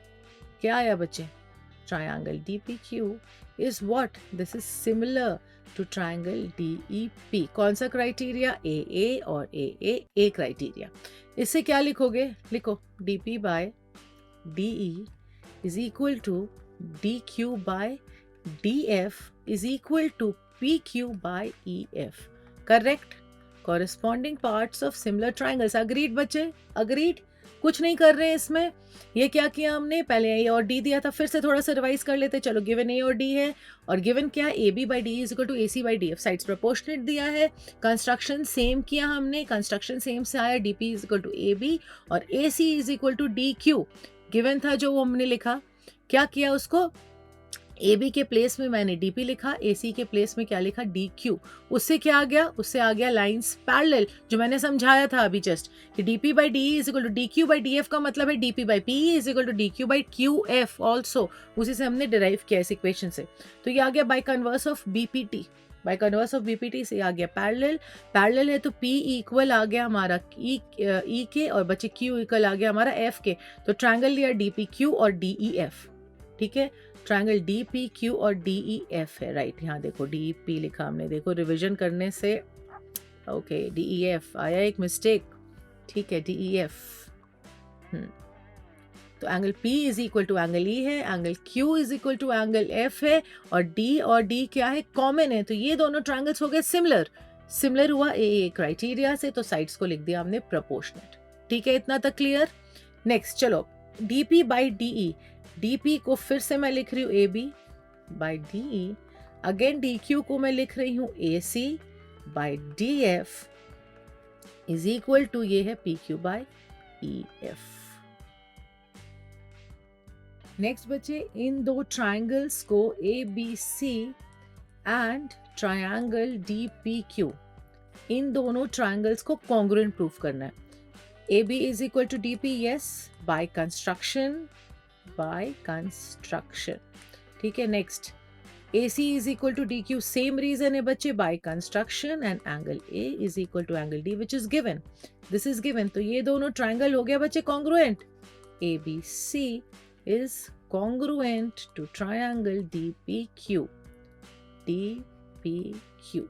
क्या आया बच्चे? Triangle DPQ is what? This is similar to triangle DEP. कौन सा क्राइटेरिया? AA और AA क्राइटेरिया। इससे क्या लिखोगे? लिखो DP by DE is equal to DQ by DF is equal to PQ by EF. Correct? Corresponding parts of similar triangles. Agreed बच्चे? Agreed? कुछ नहीं कर रहे हैं इसमें। ये क्या किया हमने, पहले ए और डी दिया था, फिर से थोड़ा सा रिवाइज कर लेते। चलो गिवन ए और डी है, और गिवन क्या है, A B by D is equal to A C by D F. Sides proportionate दिया है, कंस्ट्रक्शन सेम किया हमने, कंस्ट्रक्शन सेम से आया, D P is equal to A B और A C is equal to D Q. Given था जो वो हमने लिखा, क्या किया उसको, ए बी के प्लेस में मैंने डी पी लिखा, ए सी के प्लेस में क्या लिखा, डी क्यू। उससे क्या आ गया, उससे आ गया लाइंस पैरेलल, जो मैंने समझाया था अभी जस्ट कि D P by D is equal to D Q by D F का मतलब है D P by P is equal to D Q by Q F also. उसी से हमने डिराइव किया इस इक्वेशन से। तो ये आ गया bye converse of BPT, by converse of BPT से आ गया पैरेलल। पैरेलल है तो P इक्वल आ गया हमारा E के, और बच्चे Q इक्वल आ गया हमारा F के। तो ट्रायंगल लिया DPQ और DEF। ठीक है, ट्रायंगल DPQ और DEF है, राइट। यहाँ देखो DP लिखा हमने, देखो रिवीजन करने से ओके DEF आया एक मिस्टेक। ठीक है, DEF। तो angle P is equal to angle E है, angle Q is equal to angle F है, और D क्या है, कॉमन है। तो ये दोनों ट्रायंगल्स हो गए सिमिलर। सिमिलर हुआ ए क्राइटेरिया से, तो साइड्स को लिख दिया हमने प्रोपोर्शनेट। ठीक है, इतना तक क्लियर। नेक्स्ट चलो DP बाई DE, DP को फिर से मैं लिख रही हूँ AB by DE, again DQ को मैं लिख रही हूँ AC by DF is equal to ये है PQ बाई EF। नेक्स्ट बच्चे, इन दो ट्रायंगल्स को ABC एंड ट्रायंगल DPQ, इन दोनों ट्रायंगल्स को कॉन्ग्रुएंट प्रूफ करना है। AB is equal to DP, yes, by construction, by construction. ठीक है, next AC is equal to DQ, same reason है बच्चे, by construction, and angle A is equal to angle D which is given, this is given. तो ये दोनों triangle हो गया बच्चे congruent. ABC is congruent to triangle DPQ. DPQ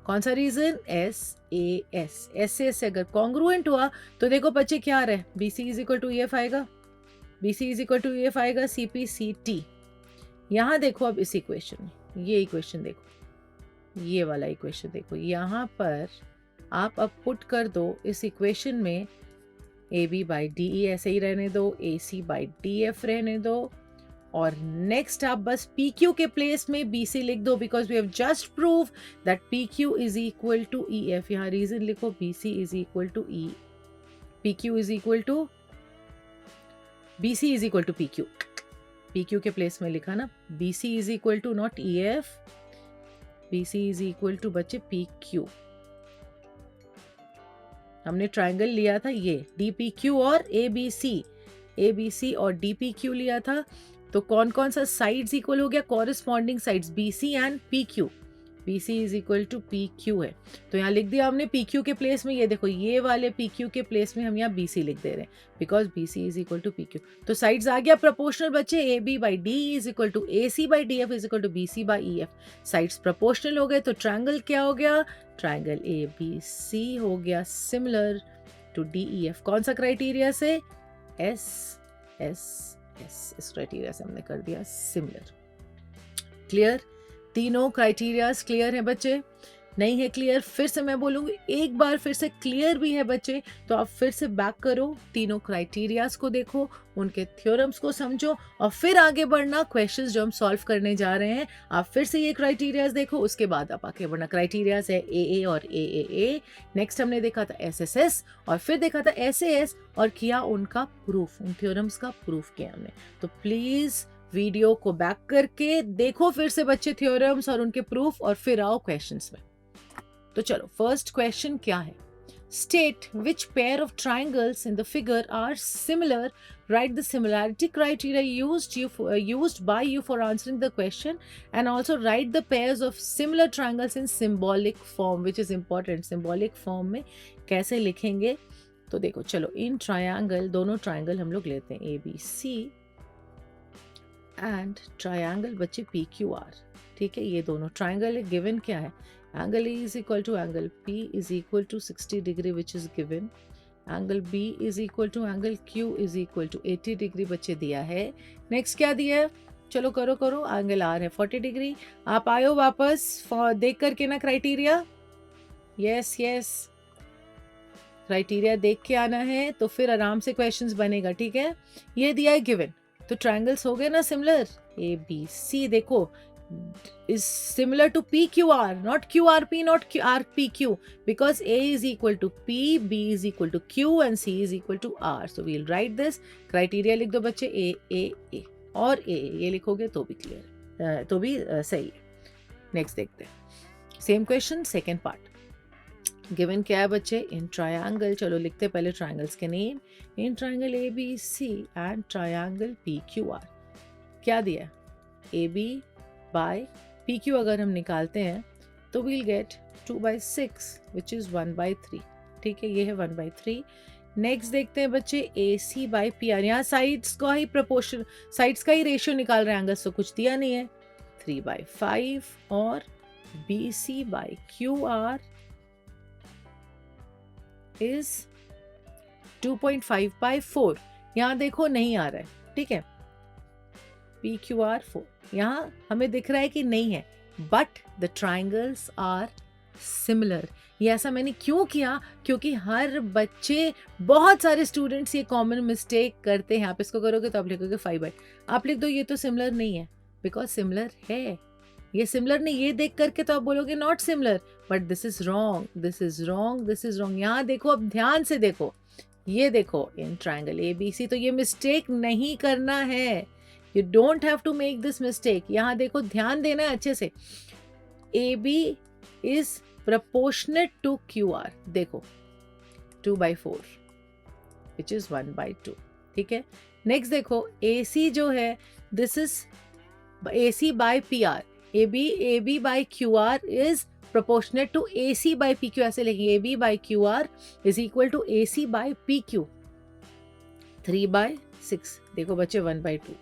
कौन सा रीजन? SAS. SAS से अगर कॉन्ग्रुएंट हुआ तो देखो बच्चे क्या आ रहा है, BC is equal to EF आएगा, BC is equal to EF आएगा, CPCT. यहाँ देखो अब इस इक्वेशन में, ये इक्वेशन देखो, ये वाला इक्वेशन देखो, यहाँ पर आप अब पुट कर दो इस इक्वेशन में AB बाई DE ऐसे ही रहने दो, AC बाई DF रहने दो, और नेक्स्ट आप बस PQ के प्लेस में BC लिख दो, because we have just prove that PQ is equal to EF. यहाँ रीजन लिखो, BC is equal to E, PQ is equal to, BC is equal to PQ. PQ के place में लिखा ना, BC is equal to not EF, BC is equal to बच्चे PQ. हमने triangle लिया था ये DPQ और ABC और DPQ लिया था, तो कौन कौन सा साइड्स इक्वल हो गया, corresponding sides BC and PQ. BC is equal to PQ है, तो यहाँ लिख दिया हमने PQ के प्लेस में, ये देखो ये वाले PQ के प्लेस में हम यहाँ BC लिख दे रहे हैं, because BC is equal to PQ. तो साइड्स आ गया प्रोपोर्शनल बच्चे, AB by DE is equal to AC by DF is equal to BC by EF. Sides proportional हो गए, तो ट्रायंगल क्या हो गया, ट्रायंगल ABC हो गया सिमिलर टू DEF. कौन सा क्राइटेरिया से? S. इस क्राइटेरिया से हमने कर दिया सिमिलर. क्लियर? तीनों क्राइटेरियाज क्लियर है बच्चे? नहीं है क्लियर? फिर से मैं बोलूंगी, एक बार फिर से क्लियर भी है बच्चे, तो आप फिर से बैक करो, तीनों क्राइटेरियाज को देखो, उनके थ्योरम्स को समझो, और फिर आगे बढ़ना. क्वेश्चंस जो हम सॉल्व करने जा रहे हैं, आप फिर से ये क्राइटेरियाज देखो, उसके बाद आप आगे बढ़ना. क्राइटेरियाज है AA और AAA. नेक्स्ट हमने देखा था SSS, और फिर देखा था SAS, और किया उनका प्रूफ, उन थ्योरम्स का प्रूफ किया हमने. तो प्लीज वीडियो को बैक करके देखो फिर से बच्चे थ्योरम्स और उनके प्रूफ, और फिर आओ क्वेश्चंस में. तो चलो, फर्स्ट क्वेश्चन क्या है? State which pair of triangles in the figure are similar. Write the similarity criteria used by you for answering the question, and also write the pairs of similar triangles in symbolic form, which is important. symbolic form में कैसे लिखेंगे? तो देखो चलो, in triangle, दोनों triangle हम लोग लेते हैं, ABC एंड ट्रायंगल बच्चे PQR. ठीक है, ये दोनों ट्रायंगल है. गिवन क्या है? Angle E is equal to angle P is equal to 60 degree which is given. Angle B is equal to angle Q is equal to 80 degree बच्चे दिया है. नेक्स्ट क्या दिया है? चलो करो, एंगल R है 40 डिग्री. आप आयो वापस देख करके ना क्राइटेरिया. यस, क्राइटेरिया देख के आना है, तो फिर आराम से क्वेश्चंस बनेगा. ठीक है, ये दिया है गिवन, तो ट्रायंगल्स हो गए ना सिमिलर. ABC देखो is similar to PQR, not QRP, not RPQ, because A is equal to P, B is equal to Q, and C is equal to R. So we'll write this. Criteria लिख दो बच्चे, A और A ये लिखोगे तो भी clear, तो भी सही है. नेक्स्ट देखते हैं same question, second part. Given क्या है बच्चे? इन ट्रायंगल, चलो लिखते पहले ट्रायंगल्स के name. In triangle ABC and triangle PQR क्या दिया? AB बाय PQ अगर हम निकालते हैं तो वील गेट 2/6 विच इज 1/3. ठीक है, ये है 1/3. नेक्स्ट देखते हैं बच्चे AC बाय PR. यहाँ साइड्स का ही प्रोपोर्शन, साइड्स का ही रेशियो निकाल रहे हैं, एंगल्स तो कुछ दिया नहीं है. 3/5 और BC बाय QR इज 2.5/4. यहाँ देखो नहीं आ रहा है. ठीक है, PQR 4 यहाँ हमें दिख रहा है कि नहीं है, but the triangles are similar. ये ऐसा मैंने क्यों किया? क्योंकि हर बच्चे, बहुत सारे स्टूडेंट्स ये कॉमन मिस्टेक करते हैं. आप इसको करोगे तो आप लिखोगे 5/. आप लिख दो ये तो सिमिलर नहीं है, बिकॉज सिमिलर है. ये सिमिलर नहीं, ये देख करके तो आप बोलोगे not similar, but this is wrong, this is wrong, this is wrong. यहाँ देखो, अब ध्यान से देखो, ये देखो इन ट्राइंगल ABC, तो ये मिस्टेक नहीं करना है. You don't have to make this mistake. यहाँ देखो, ध्यान देना है अच्छे से. AB is proportionate to QR. देखो 2/4 which is 1/2. ठीक है, नेक्स्ट देखो AC जो है, this is AC by PR. AB by QR is proportionate to AC by PQ. ऐसे लिखेंगे, AB by QR is equal to AC by PQ. 3/6. देखो बच्चे 1/2.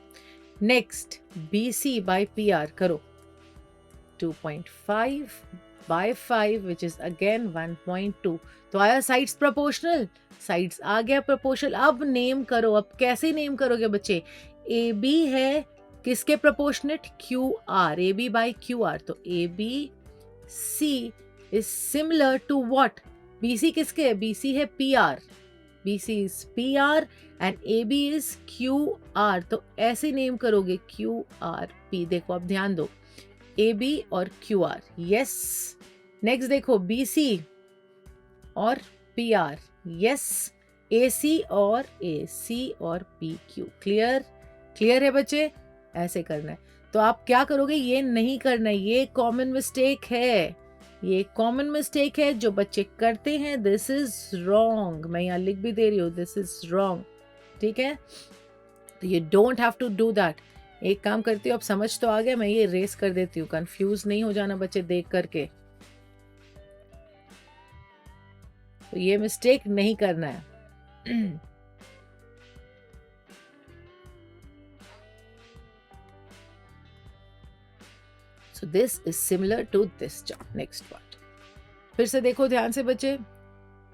नेक्स्ट BC by PR करो, 2.5 by 5 which is again 1.2. तो आया sides proportional, sides आ गया proportional. अब नेम करो. अब कैसे नेम करोगे बच्चे? AB है किसके proportionate? QR. AB by QR. तो ABC is similar to what? BC किसके है? BC है PR. BC is PR and AB is QR. तो ऐसे नेम करोगे QRP. देखो अब ध्यान दो, AB और QR. यस. नेक्स्ट देखो BC और PR. यस. AC और PQ. क्लियर? क्लियर है बच्चे? ऐसे करना है. तो आप क्या करोगे? ये नहीं करना है. ये कॉमन मिस्टेक है. ये कॉमन मिस्टेक है जो बच्चे करते हैं. This is wrong. मैं यहाँ लिख भी दे रही हूँ, दिस इज रॉन्ग. ठीक है, तो you don't have to do that. एक काम करती हूँ, अब समझ तो आ गया, मैं ये रेस कर देती हूँ. कंफ्यूज नहीं हो जाना बच्चे देख करके. तो ये मिस्टेक नहीं करना है. So this is similar to this. Next part फिर से देखो ध्यान से बच्चे.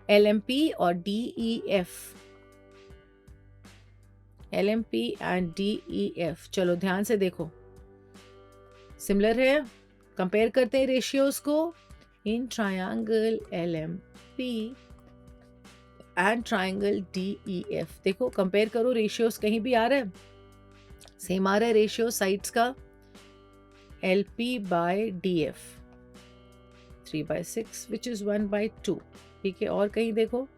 LMP और DEF. LMP and DEF. चलो ध्यान से देखो, सिमिलर है. कंपेयर करते हैं रेशियोज को. In triangle LMP and triangle DEF. देखो कंपेयर करो, रेशियोज कहीं भी आ रहा है? सेम आ रहा है रेशियो साइड्स का. LP by DF 3/6 which is 1/2. ठीक है, और कहीं देखो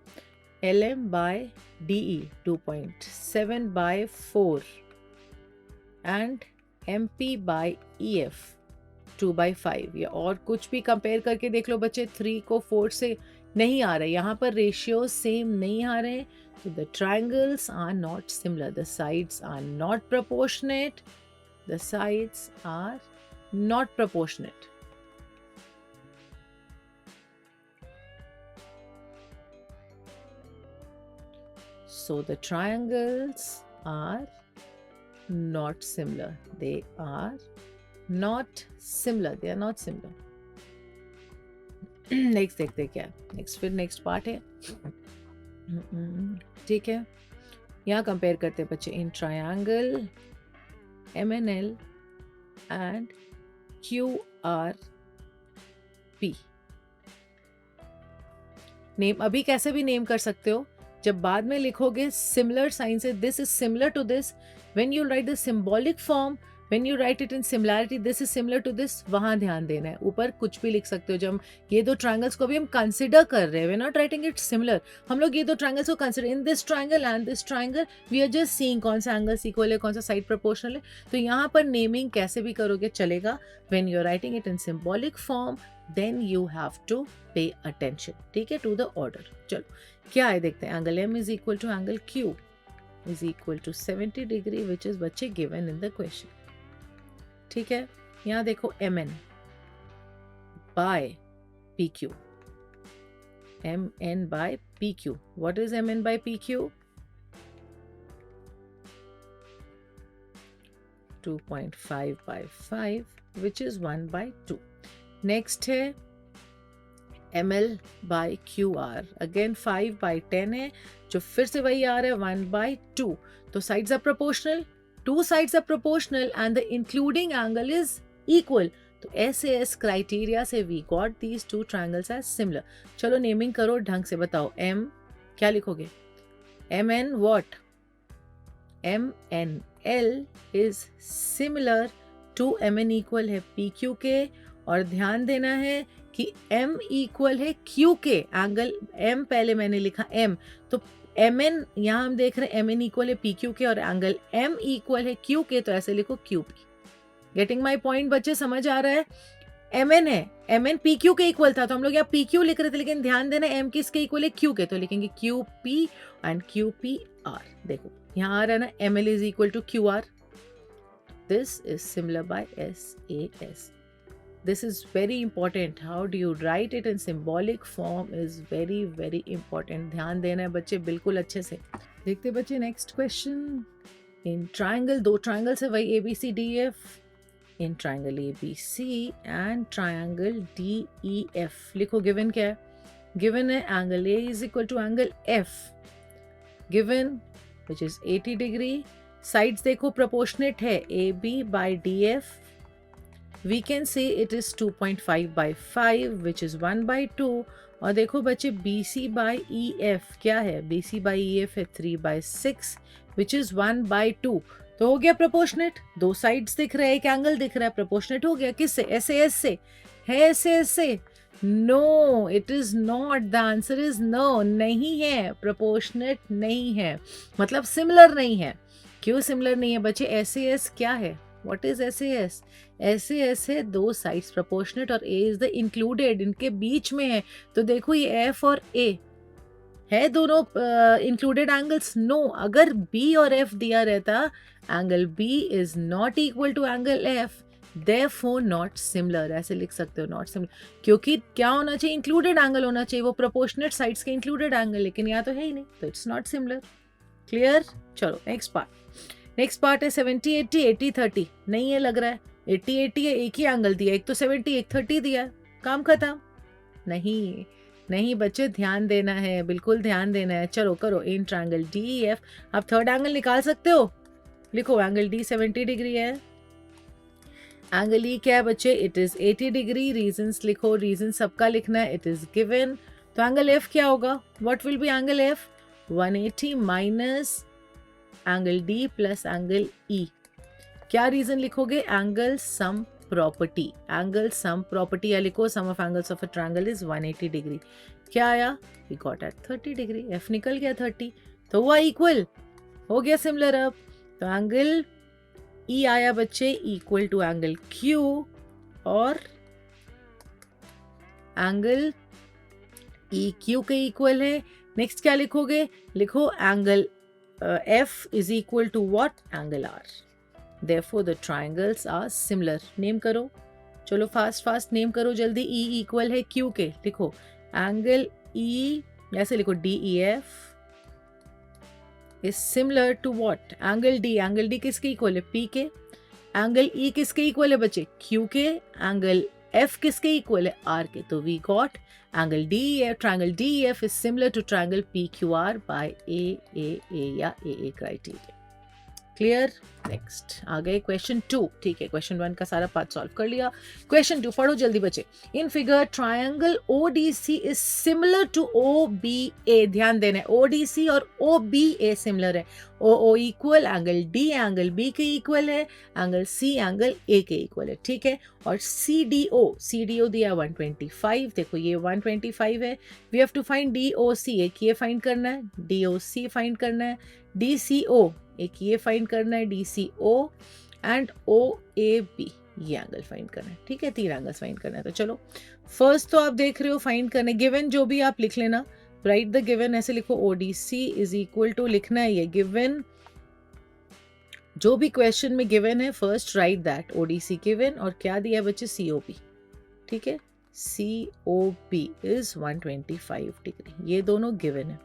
LM by DE 2.7/4 and MP by EF 2/5. या और कुछ भी कंपेयर करके देख लो बच्चे. 3 को 4 से नहीं आ रहा है, यहाँ पर रेशियो सेम नहीं आ रहे. तो the triangles are not similar. The sides are not proportionate. The sides are not proportionate. So the triangles are not similar. They are not similar. They are not similar. Next देखते क्या है. Next फिर next part है. ठीक है, यहाँ compare करते हैं बच्चे. In triangle MNL and QRP. Name अभी कैसे भी नेम कर सकते हो. जब बाद में लिखोगे सिमिलर साइन से, this is similar to this. When you write the symbolic form, when you write it in similarity, this is similar to this, वहां ध्यान देना है. ऊपर कुछ भी लिख सकते हो. जब ये दो ट्रायंगल्स को भी हम कंसिडर कर रहे हैं, we are not writing it similar. हम लोग ये दो ट्रायंगल्स को consider, in this triangle and this triangle we are just seeing कौन सा एंगल इक्वल है, कौन सा साइड प्रोपोर्शनल है. तो यहाँ पर नेमिंग कैसे भी करोगे चलेगा. When you are writing it in symbolic form, then you have to pay attention. ठीक है, टू द ऑर्डर. चलो क्या है देखते हैं. Angle M is equal to angle Q is equal to 70 degree which is बच्चे गिवन इन द क्वेश्चन. ठीक है, यहाँ देखो MN by PQ. MN by PQ. What is MN by PQ? 2.5/5 which is 1/2. Next है ML by QR. Again 5/10 है, जो फिर से वही आ रहा है 1/2. तो sides are proportional. Two sides are proportional and the including angle is equal. तो SAS criteria से we got these two triangles as similar. चलो नेमिंग करो ढंग से. बताओ M क्या लिखोगे? MN what? MNL is similar to MN equal है PQ के. और ध्यान देना है कि M equal है Q के. एंगल M पहले मैंने लिखा M, तो MN यहाँ हम देख रहे हैं MN इक्वल है PQ के और एंगल M इक्वल है Q के. तो ऐसे लिखो QP. गेटिंग माई पॉइंट बच्चे? समझ आ रहा है? MN है, MN PQ के इक्वल था तो हम लोग यहाँ PQ लिख रहे थे, लेकिन ध्यान देना M किसके इक्वल है? Q के. तो लिखेंगे QP एंड QPR. देखो यहाँ आ रहा है ना, ML is equal to QR. This is similar by SAS. This is very important. How do you write it in symbolic form is very very important. ध्यान देना है बच्चे बिल्कुल अच्छे से. देखते बच्चे नेक्स्ट क्वेश्चन. इन ट्राइंगल, दो ट्राइंगल्स है वही ABCDEF, in triangle ABC and triangle DEF। लिखो गिवन क्या है, गिवन है angle A is equal to angle F, given which is 80 degree. Sides देखो प्रोपोर्शनेट है, AB by DF, we can say it is 2.5 by 5 which is 1 by 2। और देखो बच्चे BC by EF क्या है, BC by EF है 3 by 6 which is 1 by 2। तो हो गया प्रोपोर्शनेट, दो साइड्स दिख रहे हैं, एक एंगल दिख रहा है, प्रोपोर्शनेट हो गया। किससे, SAS से है, SAS से? No, it is not, the answer is no, नहीं है, प्रोपोर्शनेट नहीं है, मतलब सिमिलर नहीं है। क्यों सिमिलर नहीं है बच्चे? SAS क्या है, व्हाट इज SAS? SAS है दो साइड्स प्रोपोर्शनेट और A इज द इंक्लूडेड, इनके बीच में है। तो देखो ये F और A है दोनों इंक्लूडेड एंगल्स? नो, अगर B और F दिया रहता, angle B is not equal to angle F, therefore not similar, ऐसे लिख सकते हो नॉट सिमिलर, क्योंकि क्या होना चाहिए, इंक्लूडेड एंगल होना चाहिए, वो प्रोपोर्शनेट साइड्स के इंक्लूडेड एंगल, लेकिन यहाँ तो है ही नहीं, तो इट्स नॉट सिमिलर। क्लियर? चलो नेक्स्ट पार्ट है 70 80 80 30। नहीं है लग रहा है, 80 80 है, एक ही एंगल दिया, एक तो 70 एक 30 दिया, काम खत्म। नहीं बच्चे, ध्यान देना है, बिल्कुल ध्यान देना है। चलो करो, इन ट्रायंगल DEF आप थर्ड एंगल निकाल सकते हो। लिखो एंगल D 70 डिग्री है, एंगल E क्या है बच्चे, इट इज 80 डिग्री। रीजंस लिखो, रीजन सबका लिखना है, इट इज गिवन। तो एंगल F क्या होगा, what will be angle F, 180 minus angle D plus angle E। क्या रीजन लिखोगे, angle sum property, angle sum property, या लिखो सम of angles of a triangle is 180 degree. क्या आया, we got at 30 degree, F निकल गया 30, तो हुआ इक्वल, हो गया सिमिलर। अब तो एंगल E आया बच्चे इक्वल टू एंगल Q, और एंगल EQ के इक्वल है। नेक्स्ट क्या लिखोगे, लिखो angle F is equal to what, angle R, therefore the triangles are similar। Name करो, चलो फास्ट नेम करो जल्दी। E इक्वल है Q के, लिखो एंगल E, ऐसे लिखो DEF is similar to what, angle D किसके इक्वल है, P के। एंगल E किसके इक्वल है बच्चे, Q के। एंगल F किसके इक्वल है, R के। तो we got angle DEF, triangle DEF is similar to triangle PQR by AAA या AA क्राइटेरिया। क्लियर? नेक्स्ट आ गए क्वेश्चन 2। ठीक है, क्वेश्चन 1 का सारा पार्ट सॉल्व कर लिया। क्वेश्चन 2 पढ़ो जल्दी बच्चे। In figure triangle ODC is similar to OBA। ध्यान देना है, ODC और OBA सिमिलर है। OO equal angle D angle B के इक्वल है, एंगल C एंगल A के इक्वल है। ठीक है, और CDO दिया 125। देखो ये 125 है, we have to find DOC, एक ये फाइंड करना है, DOC फाइंड करना है, DCO एक ये फाइंड करना है, DCO एंड OAB ये एंगल फाइंड करना है। ठीक है, 3 एंगल्स फाइंड करना है। तो चलो फर्स्ट तो आप देख रहे हो फाइंड करने, गिवन जो भी आप लिख लेना, राइट द गिवन, ऐसे लिखो ODC इज इक्वल टू, लिखना है ये गिवन, जो भी क्वेश्चन में गिवन है first right that, ODC given, और क्या दिया है बच्चे, COP। ठीक है, COP इज 125 डिग्री, ये दोनों गिवन है।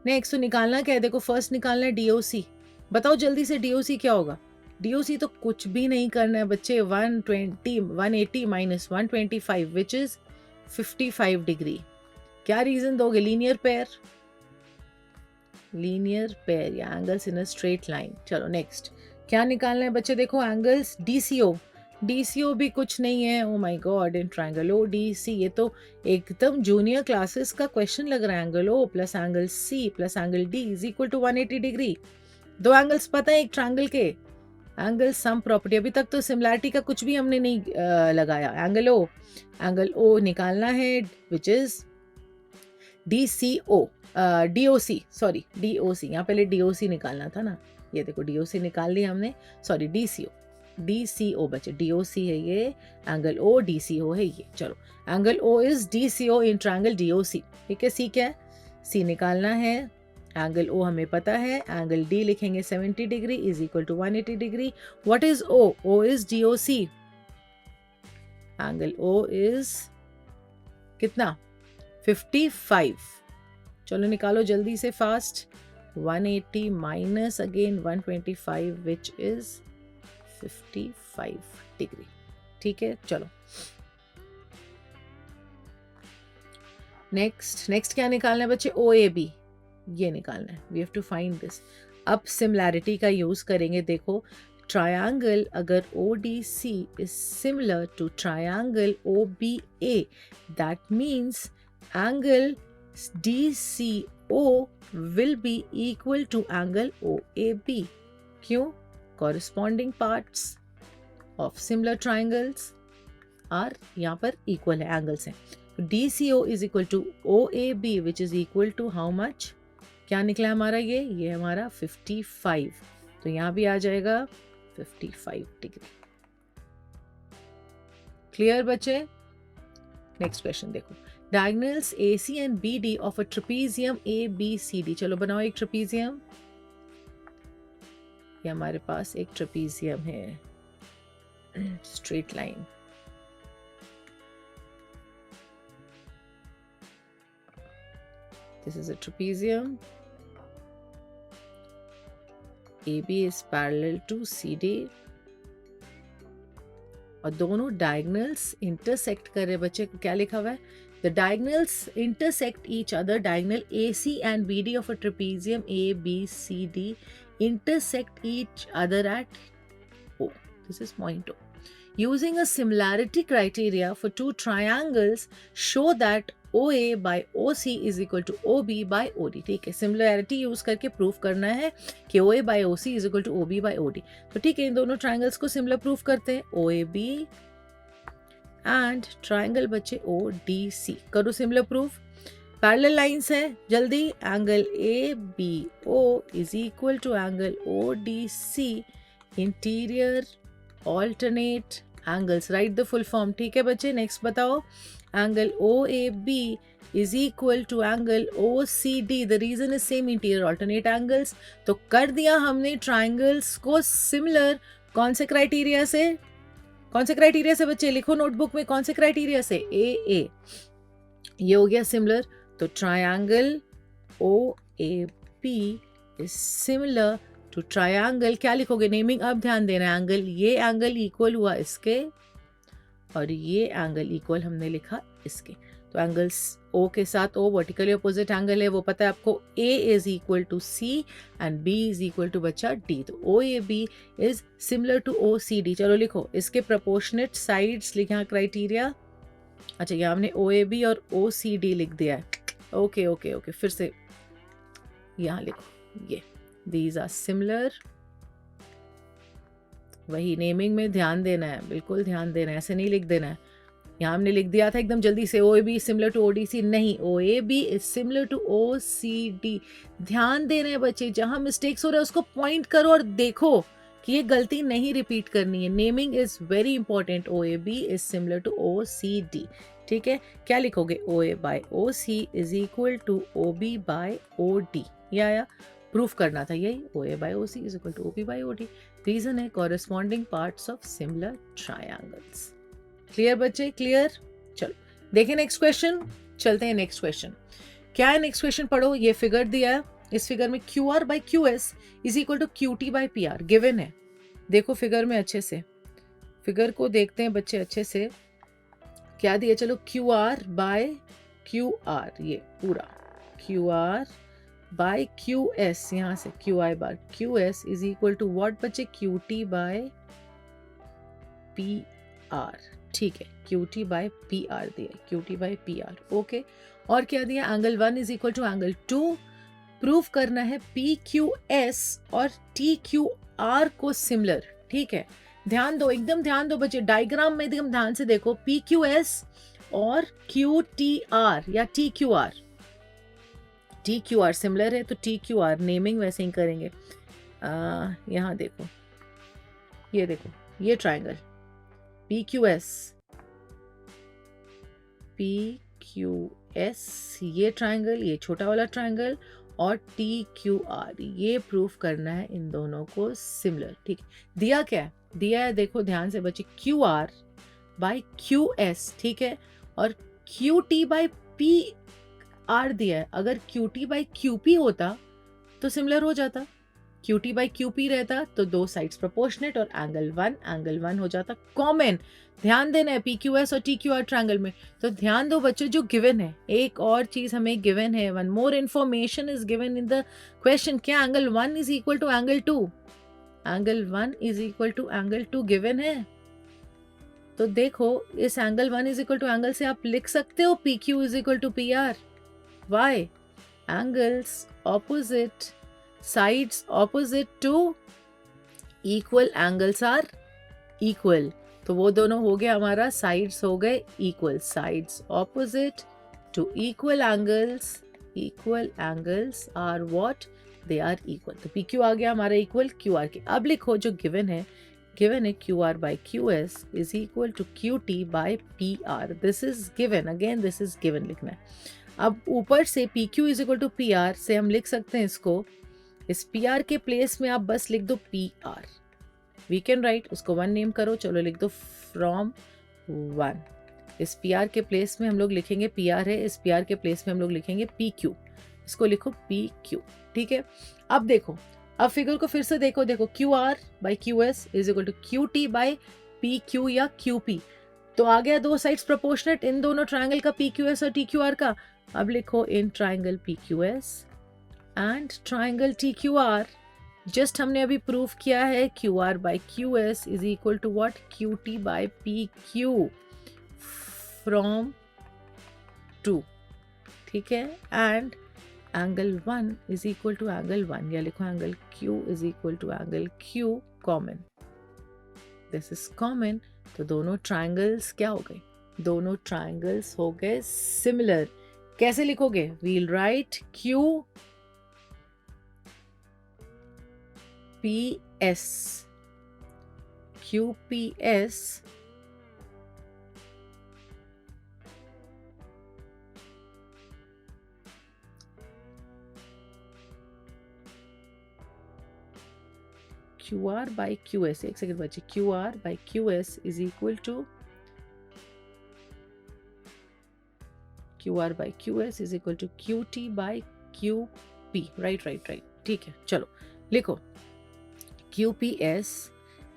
नेक्स्ट तो निकालना क्या है, देखो फर्स्ट निकालना है DOC। बताओ जल्दी से DOC क्या होगा। DOC तो कुछ भी नहीं करना है बच्चे, 180 माइनस 125 विच इज 55 डिग्री। क्या रीजन दोगे, लीनियर पेयर या angles in a straight line. चलो नेक्स्ट क्या निकालना है बच्चे, देखो एंगल्स DCO भी कुछ नहीं है। Oh my God, in triangle ODC, ये तो एकदम जूनियर क्लासेस का क्वेश्चन लग रहा है। Angle O plus angle C plus angle D is equal to 180 degree. दो एंगल्स पता है एक ट्रायंगल के, एंगल सम प्रॉपर्टी। अभी तक तो सिमिलैरिटी का कुछ भी हमने नहीं लगाया। एंगल O निकालना है विच इज DOC, यहाँ पहले DOC निकालना था ना, ये देखो DOC निकाल लिया हमने, सॉरी DCO बचे, DOC है ये, एंगल O DCO है ये। चलो angle O is DCO in triangle DOC। ठीक है, C क्या है, C निकालना है, एंगल O हमें पता है, एंगल D लिखेंगे 70 degree is equal to 180 degree. What is O is DOC, angle O is कितना, 55। चलो निकालो जल्दी से fast, 180 minus again 125 which is 55 degree. ठीक है, चलो नेक्स्ट क्या निकालना है बच्चे? OAB, ये निकालना है। We have to find this. अब सिमिलैरिटी का यूज करेंगे। देखो ट्रायंगल अगर ODC is similar to triangle OBA, that means angle DCO will be equal to angle OAB. क्यों? Corresponding parts of similar triangles are यहाँ पर equal है, angles हैं। DCO is equal to OAB which is equal to how much? क्या निकला हमारा? ये हमारा 55, तो यहाँ भी आ जाएगा 55 डिग्री। क्लियर बच्चे? नेक्स्ट क्वेश्चन देखो, diagonals AC and BD of a trapezium ABCD। चलो बनाओ एक ट्रेपीजियम। ये हमारे पास एक ट्रेपीजियम है, straight line. This is a trapezium. AB is parallel to CD. और दोनों डायगनल्स इंटरसेक्ट कर रहे बच्चे। क्या लिखा हुआ है? The diagonals intersect each other. Diagonal AC and BD of a trapezium ABCD intersect each other at O. This is point O. Using a similarity criteria for two triangles, show that OA by OC is equal to OB by OD। ठीक है, similarity use करके proof करना है कि OA by OC is equal to OB by OD। तो ठीक है, इन दोनों ट्राइंगल्स को सिमिलर प्रूफ करते हैं। OAB एंड ट्राइंगल बच्चे ODC, करो सिमिलर प्रूफ। पैरेलल लाइंस है, जल्दी। Angle ABO is equal to angle ODC, interior alternate angles. Write the full form. ठीक है बच्चे, नेक्स्ट बताओ। Angle OAB is equal to angle OCD। The reason is same, interior alternate angles. तो कर दिया हमने ट्राइंगल्स को सिमिलर। कौन से क्राइटेरिया से? कौन से क्राइटेरिया से बच्चे? लिखो नोटबुक में, कौन से क्राइटेरिया से? AA, ये हो गया सिमिलर। तो triangle OAB is similar to triangle, क्या लिखोगे? नेमिंग अब ध्यान देना। एंगल, ये एंगल इक्वल हुआ इसके और ये एंगल इक्वल हमने लिखा इसके। तो एंगल्स O के साथ O वर्टिकली अपोजिट एंगल है, वो पता है आपको। A is equal to C and B is equal to बच्चा D। तो OAB is similar to OCD। चलो लिखो, इसके प्रोपोर्शनेट साइड्स लिखा क्राइटेरिया। अच्छा, यहाँ हमने OAB और OCD लिख दिया है। ओके ओके ओके, फिर से यहाँ लिखो, ये these are similar। वही नेमिंग में ध्यान देना है, बिल्कुल ध्यान देना है, ऐसे नहीं लिख देना है। यहाँ हमने लिख दिया था एकदम जल्दी से OAB सिमिलर टू ODC, नहीं, OAB is similar to OCD। ध्यान देना है बच्चे, जहां मिस्टेक्स हो रहा है उसको पॉइंट करो और देखो कि ये गलती नहीं रिपीट करनी है। Naming is very important. OAB is similar to OCD। ठीक है, क्या लिखोगे? OA by OC is equal to OB by OD। ये आया, प्रूफ करना था यही। OA by OC is equal to OB by OD। Reason है corresponding parts of similar triangles. Clear बच्चे? क्लियर। चलो देखें नेक्स्ट क्वेश्चन। चलते हैं नेक्स्ट क्वेश्चन। क्या है नेक्स्ट क्वेश्चन? पढ़ो, ये फिगर दिया है। इस फिगर में QR by QS is equal to QT by PR given है। देखो फिगर में अच्छे से, फिगर को देखते हैं बच्चे अच्छे से। क्या दिया? चलो QR बाय QR, ये पूरा QR बाय QS, यहाँ से QI बार QS is equal to what बच्चे? QT by PR। ठीक है, QT बाय PR दिया, QT बाय PR। ओके, और क्या दिया? Angle 1 is equal to angle 2। Proof करना है PQS और TQR को सिमिलर। ठीक है, ध्यान दो, एकदम ध्यान दो बच्चे, डायग्राम में एकदम ध्यान से देखो। PQS और QTR या TQR सिमिलर है, तो TQR नेमिंग वैसे ही करेंगे। यहाँ देखो, ये देखो, ये ट्राइंगल PQS, ये ट्राइंगल, ये छोटा वाला ट्राइंगल, और TQR, ये प्रूफ करना है इन दोनों को सिमिलर। ठीक है, दिया क्या है? दिया है, देखो ध्यान से बच्चे, QR बाय QS। ठीक है, और QT बाय PR दिया है। अगर QT बाय QP होता तो सिमिलर हो जाता, QT बाई QP रहता तो दो साइड्स प्रोपोर्शनेट और एंगल 1 हो जाता कॉमन। ध्यान देना है PQS और TQR ट्रायंगल में। तो ध्यान दो बच्चों, जो गिवन है, एक और चीज हमें गिवन है, one more information is given in the question. क्या angle 1 is equal to angle 2? Angle 1 is equal to angle 2 given है। तो देखो, इस angle 1 is equal to angle से आप लिख सकते हो PQ is equal to PR। Why? Angles opposite, sides opposite to equal angles are equal। तो वो दोनों हो गया हमारा, sides हो गए equal, sides opposite to equal angles are what? they are equal। तो PQ आ गया हमारा equal QR के। अब लिखो जो given है QR by QS is equal to QT by PR। this is given, again this is given लिखना है। अब ऊपर से PQ is equal to PR से हम लिख सकते हैं इसको, इस PR के प्लेस में आप बस लिख दो PR। वी कैन राइट, उसको 1 नेम करो, चलो लिख दो फ्रॉम 1। इस PR के प्लेस में हम लोग लिखेंगे, PR है, इस PR के प्लेस में हम लोग लिखेंगे PQ, इसको लिखो PQ। ठीक है, अब देखो, अब फिगर को फिर से देखो, QR by QS is equal to QT by PQ या QP। तो आ गया दो साइड्स प्रोपोर्शनेट इन दोनों ट्रायंगल का, PQS और TQR का। अब लिखो in triangle PQS and triangle TQR, just हमने अभी प्रूव किया है QR by QS is equal to what? QT by PQ from 2। ठीक है, and angle 1 is equal to angle 1, या लिखो angle Q is equal to angle Q common. This is common, तो दोनों ट्राइंगल्स क्या हो गए? दोनों ट्राइंगल्स हो गए सिमिलर। कैसे लिखोगे? We'll write QPS QR by QS, एक सेकेंड बच्चे, QR by QS is equal to QR by QS is equal to QT by QP। Right, ठीक है, चलो लिखो QPS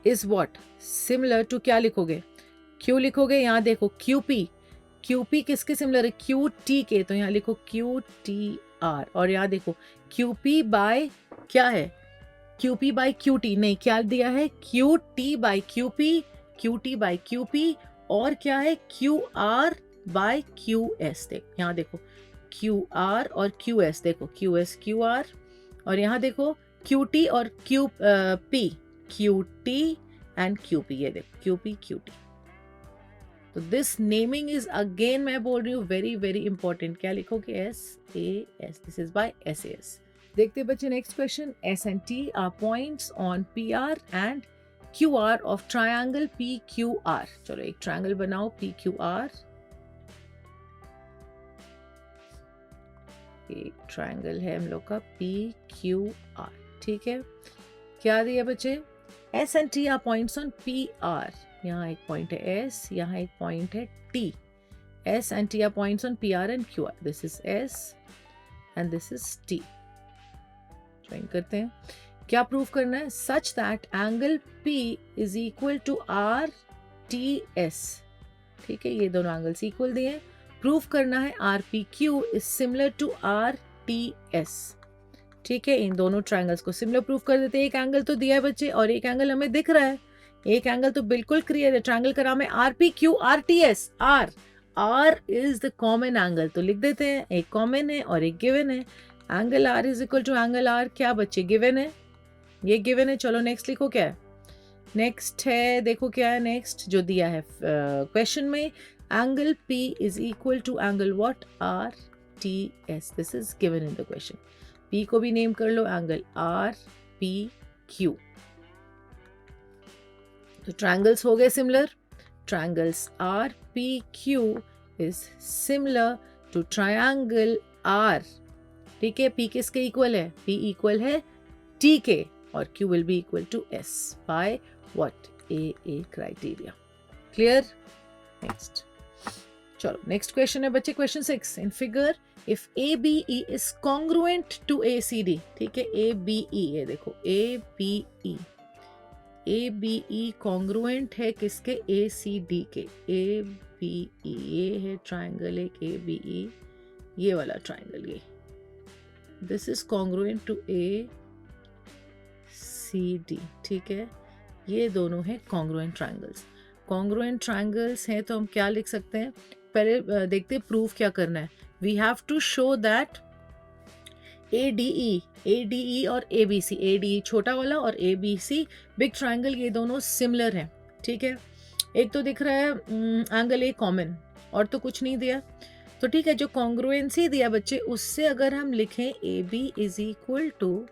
is what? Similar to, क्या लिखोगे? Q लिखोगे, यहाँ देखो QP किसके सिमिलर है? QT के, तो यहाँ लिखो QTR। और यहाँ देखो QP बाय क्या है? QP बाई QT नहीं, क्या दिया है? QT बाई QP और क्या है? QR by QS। देख यहाँ देखो QR और QS, देखो QS QR, और यहाँ देखो QT और QT एंड QP, ये देखो QP QT। तो दिस नेमिंग इज अगेन, मैं बोल रही हूँ, वेरी वेरी इंपॉर्टेंट। क्या लिखोगे? SAS, this is by SAS। देखते बच्चे next question. S and T are points on PR and QR of triangle PQR। चलो एक ट्रायंगल बनाओ PQR, एक ट्रायंगल है हम लोग का PQR। ठीक है, क्या दिया बच्चे? S and T are points on PR। यहाँ एक पॉइंट है S, यहाँ एक पॉइंट है T। S and T are points on PR and QR। This is S and this is T। Join करते हैं। क्या प्रूफ करना है? Such that angle P is equal to RTS। ठीक है, ये दोनों एंगल्स इक्वल दिए हैं। प्रूफ करना है RPQ is similar to RTS। ठीक है, इन दोनों ट्रायंगल्स को सिमिलर प्रूफ कर देते हैं। एक एंगल तो दिया है बच्चे और एक एंगल हमें दिख रहा है, एक एंगल तो बिल्कुल क्लियर है। ट्रायंगल का नाम है RPQ RTS। R is the common angle, तो लिख देते हैं, एक कॉमन है और एक गिवन है। Angle R is equal to angle R, क्या बच्चे? गिवन है, ये गिवन है। चलो नेक्स्ट लिखो, क्या है नेक्स्ट? है देखो क्या है नेक्स्ट जो दिया है क्वेश्चन में। Angle P is equal to angle what? RTS। This is given in the question. P को भी नेम कर लो, एंगल RPQ। तो ट्रायंगल्स हो गए similar. Triangles RPQ is similar to triangle R। ठीक है, P किसके इक्वल है? P इक्वल है T के, और Q will be equal to S by what? AA criteria. Clear? Next. चलो नेक्स्ट क्वेश्चन है बच्चे, question 6। In figure if A B E is congruent to A C D, ठीक है, A B E, ये देखो A B E, A B E congruent है किसके, ए C D के, ए बी ई, ये है ट्राइंगल एक ए बी ई, ये वाला ट्राइंगल, ये this is congruent to A C D, ठीक है, ये दोनों है कॉन्ग्रुएंट ट्राइंगल्स। कॉन्ग्रुएंट ट्राइंगल्स हैं तो हम क्या लिख सकते हैं, पहले देखते हैं प्रूफ क्या करना है। We have to show that A D E और A B C, A D ई छोटा वाला और A B C big triangle, ये दोनों सिमिलर हैं, ठीक है। एक तो दिख रहा है एंगल ए कॉमन, और तो कुछ नहीं दिया, तो ठीक है, जो कॉन्ग्रुएंसी दिया बच्चे उससे अगर हम लिखें A B is equal to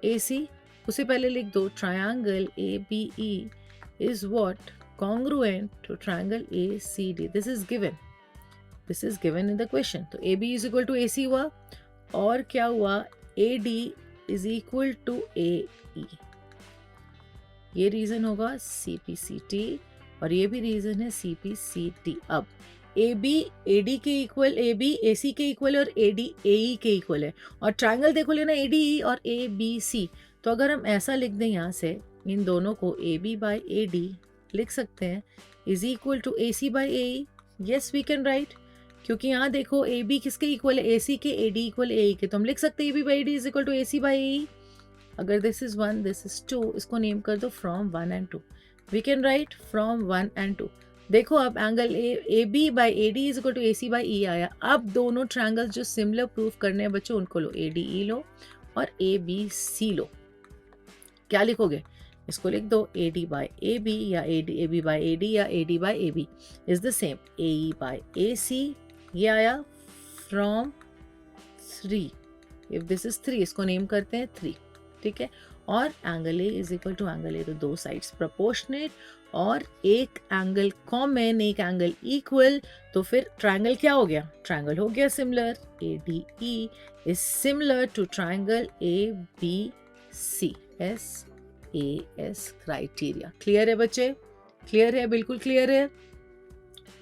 A C, उसे पहले लिख दो, triangle A B E is what, congruent to triangle ACD. This is given in the question. तो AB is equal to AC हुआ, और क्या हुआ, AD is equal to AE, ये रीजन होगा CPCT, और ये भी रीजन है CPCT। अब AB AD के इक्वल, AB AC के इक्वल और AD AE के इक्वल है, और ट्राइंगल देखो लेना ADE और ABC, तो अगर हम ऐसा लिख दें यहाँ से इन दोनों को AB by AD लिख सकते हैं is equal to A C by A, yes we can write, क्योंकि यहाँ देखो ए बी किसके इक्वल है, ए सी के, ए डी इक्वल ए के, तो हम लिख सकते हैं A B by D is equal to A C by A. अगर दिस इज 1 दिस इज 2, इसको नेम कर दो from 1 and 2, we can write from 1 and 2। देखो अब angle A B by A D is equal to A C by E आया। अब दोनों triangles जो सिमिलर प्रूफ करने हैं बच्चों उनको लो, ए डी ई लो और ए बी सी लो, क्या लिखोगे, इसको लिख दो A D by A B या A B by A D या A D by A B is the same A E by A C, ये आया फ्रॉम 3, इफ दिस इज 3 इसको नेम करते हैं 3, ठीक है, और angle A is equal to angle A, तो दो साइड्स प्रोपोर्शनेट और एक एंगल कॉमन, एक एंगल इक्वल, तो फिर ट्राइंगल क्या हो गया, ट्राइंगल हो गया similar, A D E is similar to triangle A B C, S A S criteria. Clear है बच्चे, क्लियर है, बिल्कुल क्लियर है।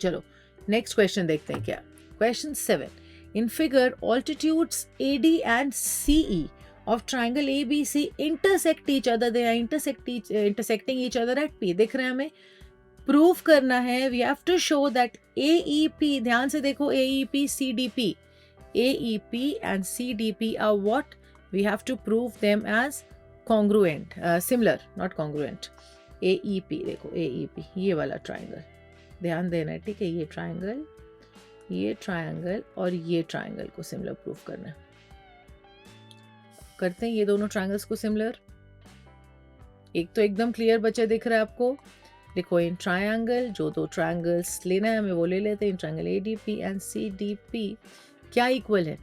चलो नेक्स्ट क्वेश्चन देखते हैं क्या, question 7। In figure altitudes A D and C E of triangle ABC intersect each other, they are intersecting each other at P, दिख रहे हैं हमें, प्रूफ करना है, we have to show that AEP, ध्यान से देखो, AEP CDP, AEP and CDP are what, we have to prove them as congruent, similar not congruent। AEP देखो, AEP ये वाला ट्राइंगल ध्यान देना है, ठीक है, ये ट्राइंगल और ये ट्राइंगल को सिमिलर प्रूफ करना है, करते हैं ये दोनों ट्राइंगल्स को सिमिलर। एक तो एकदम क्लियर बच्चे दिख रहा है आपको, देखो इन ट्राइंगल, जो दो ट्राइंगल्स लेना है हमें वो ले लेते हैं, in triangle ADP and CDP क्या इक्वल है,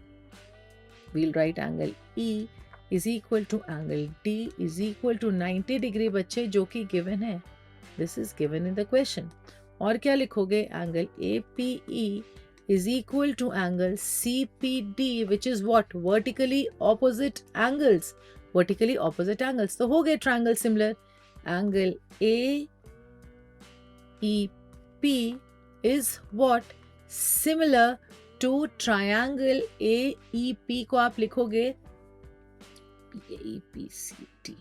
we'll write angle E is equal to angle D is equal to 90 degree बच्चे, जो कि गिवन है, this is given in the question. और क्या लिखोगे, angle APE is equal to angle CPD, which is what, vertically opposite angles, तो हो गए triangle similar। angle AEP is what, similar to triangle AEP, को आप लिखोगे AEPCT,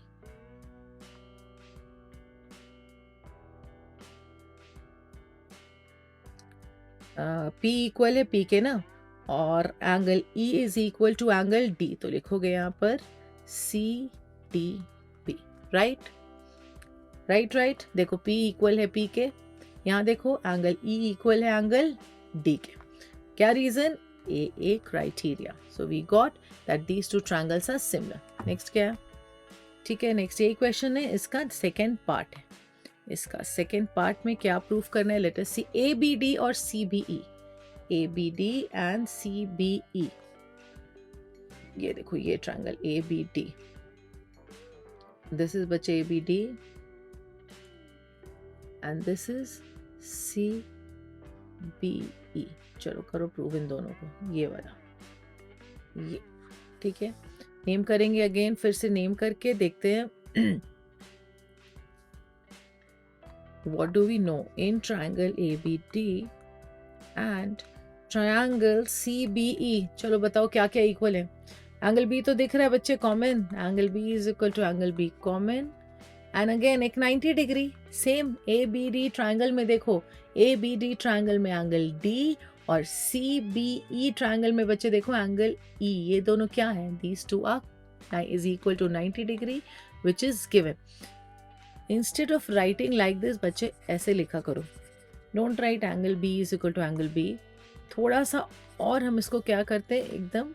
P इक्वल है P के ना, और angle E is equal to angle D, तो लिखोगे यहाँ पर CDP, राइट, देखो P इक्वल है P के, यहाँ देखो एंगल E इक्वल है एंगल D के, क्या reason, AA criteria, so we got that these two triangles are similar. Next क्या है, ठीक है, नेक्स्ट यही क्वेश्चन है, इसका सेकेंड पार्ट है, इसका सेकेंड पार्ट में क्या प्रूफ करना है, लेट अस सी ABD और CBE, ABD एंड CBE, ये देखो ये ट्रायंगल ABD, दिस इज बच्चे ABD and this is CBE, चलो करो प्रूव इन दोनों को, ये वाला, ये ठीक है, नेम करेंगे अगेन, फिर से नेम करके देखते हैं। What do we know? In triangle ABD, and triangle CBE। चलो बताओ क्या क्या इक्वल है। एंगल बी तो दिख रहा है बच्चे, common, angle B is equal to angle B common. And again एक 90 डिग्री, सेम ABD ट्रायंगल में देखो, ABD ट्रायंगल में एंगल D और CBE ट्रायंगल में बच्चे देखो एंगल E। ये दोनों क्या है, these two are is equal to 90 degree which is given. Instead of writing like this बच्चे ऐसे लिखा करो, don't write angle B is equal to angle B। थोड़ा सा और हम इसको क्या करते हैं, एकदम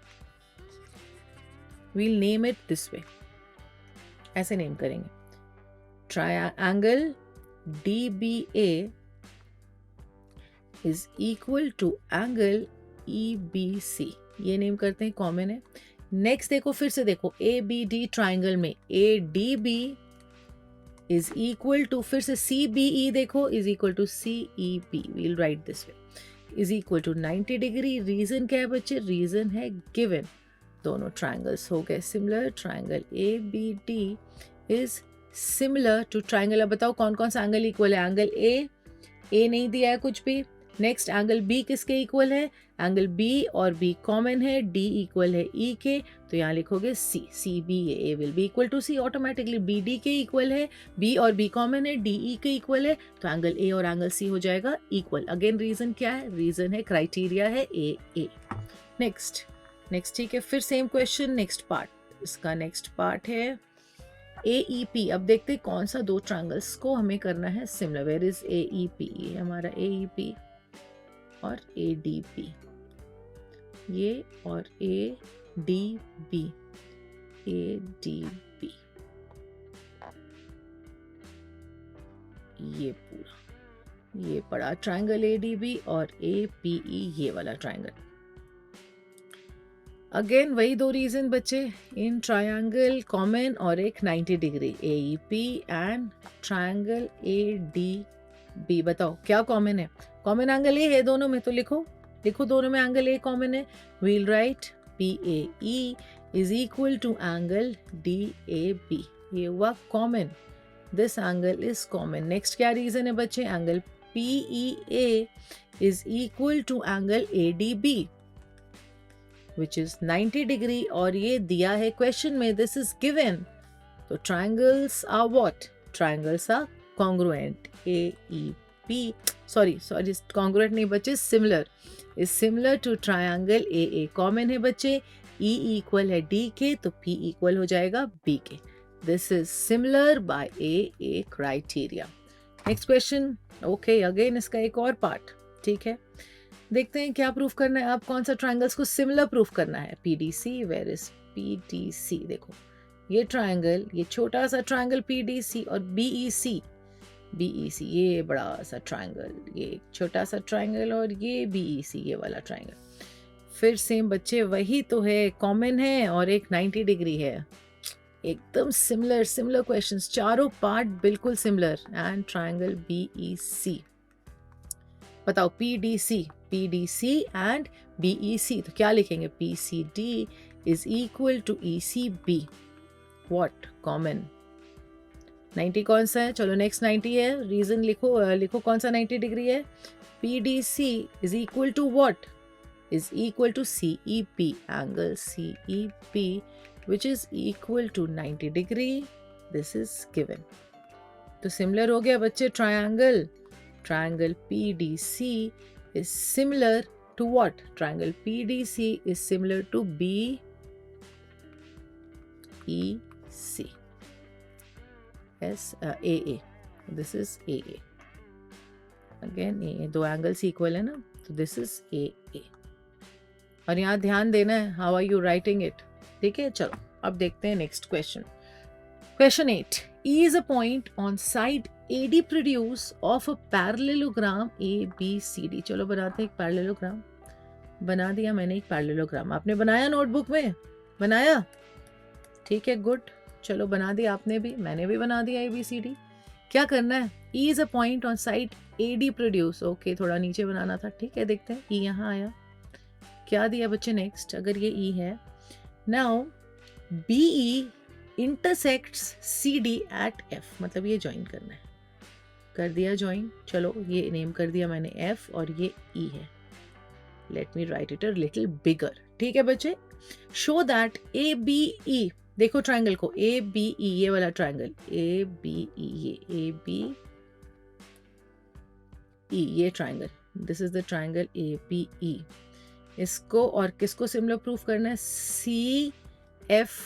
we'll name it this way, ऐसे नेम करेंगे, triangle DBA is equal to angle EBC। ये नेम करते हैं, कॉमन है। नेक्स्ट देखो, फिर से देखो, ABD ट्राइंगल में ADB इज इक्वल टू, फिर से CBE देखो is equal to CEB, we'll write this way, is equal to 90 degree. Reason क्या है बच्चे, रीजन है गिवन, दोनों ट्राइंगल्स हो गए similar. Triangle ABD is similar to triangle, अब बताओ कौन कौन सा एंगल इक्वल है। एंगल A नहीं दिया है कुछ भी। नेक्स्ट एंगल B किसके इक्वल है, एंगल B और B कॉमन है, D इक्वल है E के, तो यहाँ लिखोगे C, CBA will be equal to C automatically. BD के इक्वल है, B और B कॉमन है, DE के इक्वल है, तो एंगल A और एंगल C हो जाएगा इक्वल। अगेन रीजन क्या है, रीजन है, क्राइटेरिया है AA। नेक्स्ट ठीक है, फिर सेम क्वेश्चन, नेक्स्ट पार्ट, इसका नेक्स्ट पार्ट है AEP। अब देखते हैं कौन सा दो ट्रायंगल्स को हमें करना है सिमिलर। वेयर इज AEP, ये हमारा AEP और ADB, ये और ADB, ADB, ये पूरा, ये पड़ा ट्रायंगल ADB और APE, ये वाला ट्रायंगल। अगेन वही दो रीजन बचे, इन ट्रायंगल कॉमन और एक 90 degree, AEP and triangle ADB। बताओ क्या कॉमन है, कॉमन एंगल ए है दोनों में, तो लिखो दोनों में एंगल ए कॉमन है, we'll write PAE is equal to angle DAB, ये हुआ common, this angle is common. Next क्या रीजन है बच्चे, angle PEA is equal to angle ADB which is 90 degree, और ये दिया है क्वेश्चन में, दिस इज गिवन। तो triangles are what, triangles are congruent. AEP sorry congruent नहीं बच्चे, similar, is similar to triangle AA। Common है बच्चे, E इक्वल है D के, तो P इक्वल हो जाएगा B के। This is similar bye AA criteria. Next question, okay, again इसका एक और पार्ट, ठीक है, देखते हैं क्या प्रूफ करना है। आप कौन सा ट्रायंगल्स को सिमिलर प्रूफ करना है, PDC, वेयर इज PDC, देखो ये ट्रायंगल, ये छोटा सा ट्रायंगल PDC और BEC, ये बड़ा सा ट्रायंगल, ये छोटा सा ट्रायंगल और ये BEC, ये वाला ट्रायंगल। फिर सेम बच्चे वही तो है, कॉमन है और एक 90 डिग्री है, एकदम सिमिलर क्वेश्चंस, चारों पार्ट बिल्कुल सिमिलर। एंड ट्रायंगल BEC, बताओ PDC एंड BEC, तो क्या लिखेंगे, PCD is equal to ECB, what, common. 90 कौन सा है, चलो नेक्स्ट 90 है, रीजन लिखो कौन सा 90 डिग्री है, PDC is equal to what, is equal to CEP, angle CEP which is equal to 90 degree, this is given. तो सिमिलर हो गया बच्चे, triangle PDC is similar to what? Triangle PDC is similar to BEC. AA. This is AA. Again AA. दो angles equal है ना, तो this is AA। और यहाँ ध्यान देना है, how are you writing it, ठीक है। चलो अब देखते हैं next question. Question 8. E is a point on side AD produce of a parallelogram ABCD। चलो बनाते हैं एक पैरेललोग्राम, बना दिया मैंने एक पैरेललोग्राम, आपने बनाया नोटबुक में, बनाया, ठीक है, गुड। चलो बना दिया आपने भी, मैंने भी बना दिया ABCD। क्या करना है, E is a point on side AD produce, okay, थोड़ा नीचे बनाना था, ठीक है, देखते हैं। E यहाँ आया, क्या दिया बच्चे नेक्स्ट, अगर ये E है, now BE intersects CD at F, मतलब ये ज्वाइन करना है, कर दिया ज्वाइन। चलो ये नेम कर दिया मैंने F और ये E है, let me write it a little bigger, ठीक है बच्चे। Show that A B E, देखो ट्राइंगल को, ए बी ई, ये वाला ट्राइंगल ए बी ई, ये ए बी ई, ये triangle, this is the triangle A B E. इसको और किसको सिमिलर प्रूफ करना है, C F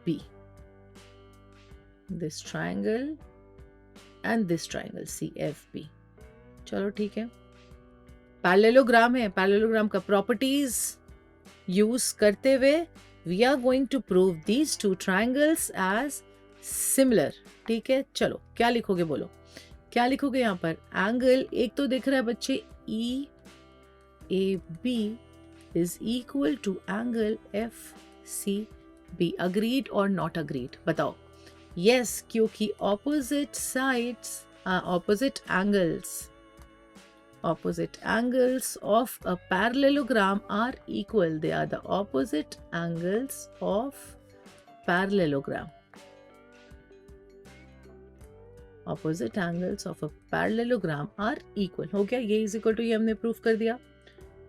B, this triangle and this triangle C F B. चलो ठीक है, पैरेललोग्राम है, पैरेललोग्राम का प्रॉपर्टीज यूज करते हुए we are going to prove these two triangles as similar, ठीक है। चलो क्या लिखोगे, बोलो क्या लिखोगे यहाँ पर। एंगल एक तो दिख रहा है बच्चे, E A B is equal to angle F C B, agreed और नॉट अग्रीड, बताओ। यस, क्योंकि opposite sides, opposite angles of a parallelogram are equal. They are the opposite angles of parallelogram. Opposite angles of a parallelogram are equal. हो गया, ये is equal to ये हमने proof कर दिया।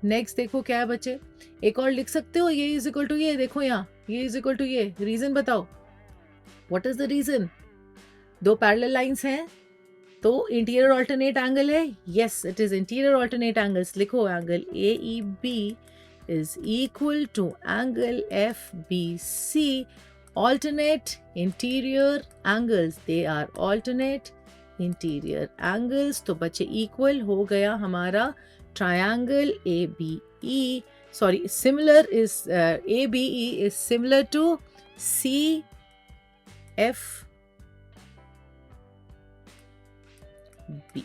नेक्स्ट देखो क्या है बच्चे, एक और लिख सकते हो, ये इज इक्वल टू ये, देखो यहाँ ये इज इक्वल टू ये, रीजन बताओ, व्हाट इज द रीजन। दो पैरेलल लाइंस हैं तो इंटीरियर ऑल्टरनेट एंगल है, yes it is interior alternate angles. लिखो angle A E B is equal to angle F B C, alternate interior angles, they are alternate interior angles. तो बच्चे equal हो गया हमारा triangle A B E, sorry similar is A B E is similar to C F B.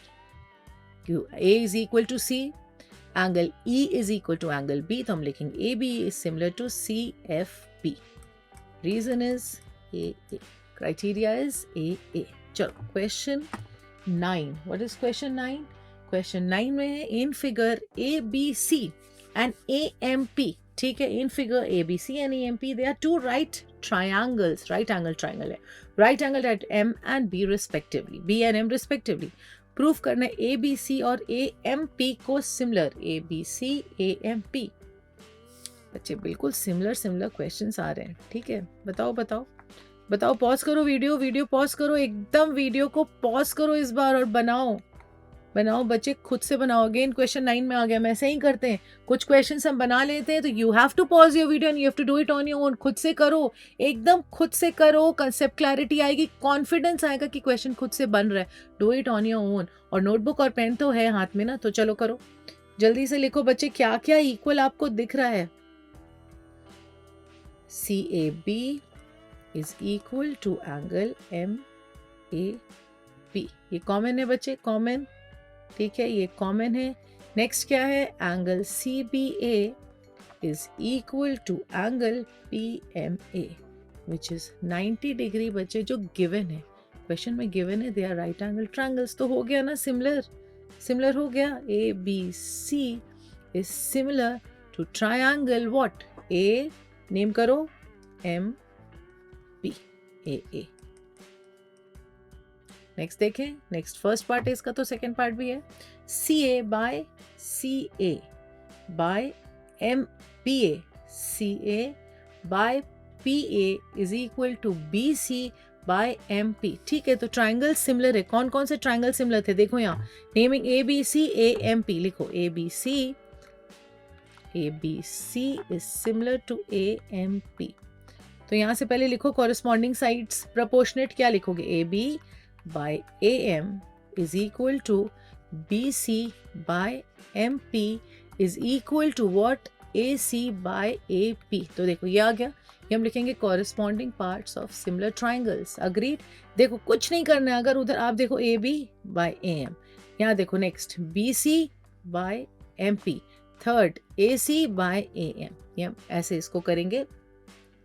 A is equal to C, angle E is equal to angle B, तो हम लिखेंगे AB is similar to CFB. Reason is AA. Criteria is AA. चलो question 9. What is question 9? Question 9 में है in figure ABC and AMP, ठीक है, in figure ABC and AMP they are two right triangles, right angle triangle है, right angle at M and B respectively, B and M respectively. Proof करना है A B C और A M P को similar, A B C A M P. बच्चे बिल्कुल similar questions आ रहे हैं, ठीक है। बताओ बताओ बताओ, पॉज करो वीडियो पॉज करो, एकदम वीडियो को पॉज करो इस बार और बनाओ बच्चे, खुद से बनाओ। अगेन क्वेश्चन 9 में आ गया, हम ऐसे ही करते हैं, कुछ क्वेश्चंस हम बना लेते हैं तो you have to pause your video and you have to do it on your own. खुद से करो, एकदम खुद से करो, कंसेप्ट क्लैरिटी आएगी, कॉन्फिडेंस आएगा कि क्वेश्चन खुद से बन रहा है। Do it on your own. और नोटबुक और पेन तो है हाथ में ना, तो चलो करो, जल्दी से लिखो बच्चे, क्या क्या इक्वल आपको दिख रहा है। C A B is equal to angle M A B, ये कॉमन है बच्चे, कॉमन, ठीक है, ये कॉमन है। नेक्स्ट क्या है, angle C B A is equal to angle P M A which is 90 degree बच्चे, जो गिवन है, क्वेश्चन में गिवन है, they are right angle triangles. तो हो गया ना सिमिलर हो गया। A B C is similar to triangle what, a name करो M P A A. Next देखें, नेक्स्ट फर्स्ट पार्ट है इसका, तो सेकेंड पार्ट भी है। C A by M P A, C A by P A is equal to B C by M P, ठीक है। तो ट्राइंगल सिमिलर है, कौन कौन से ट्राइंगल सिमिलर थे, देखो यहाँ naming A B C A M P, लिखो A B C is similar to A M P. तो यहाँ से पहले लिखो कॉरेस्पॉन्डिंग साइड्स प्रपोर्शनेट, क्या लिखोगे, A B by AM is equal to BC by MP is equal to what, AC by AP। तो देखो ये आ गया, ये हम लिखेंगे corresponding parts of similar triangles, agreed। देखो कुछ नहीं करना है, अगर उधर आप देखो AB by AM, यहाँ देखो next BC by MP, third AC by AM, ये हम ऐसे इसको करेंगे,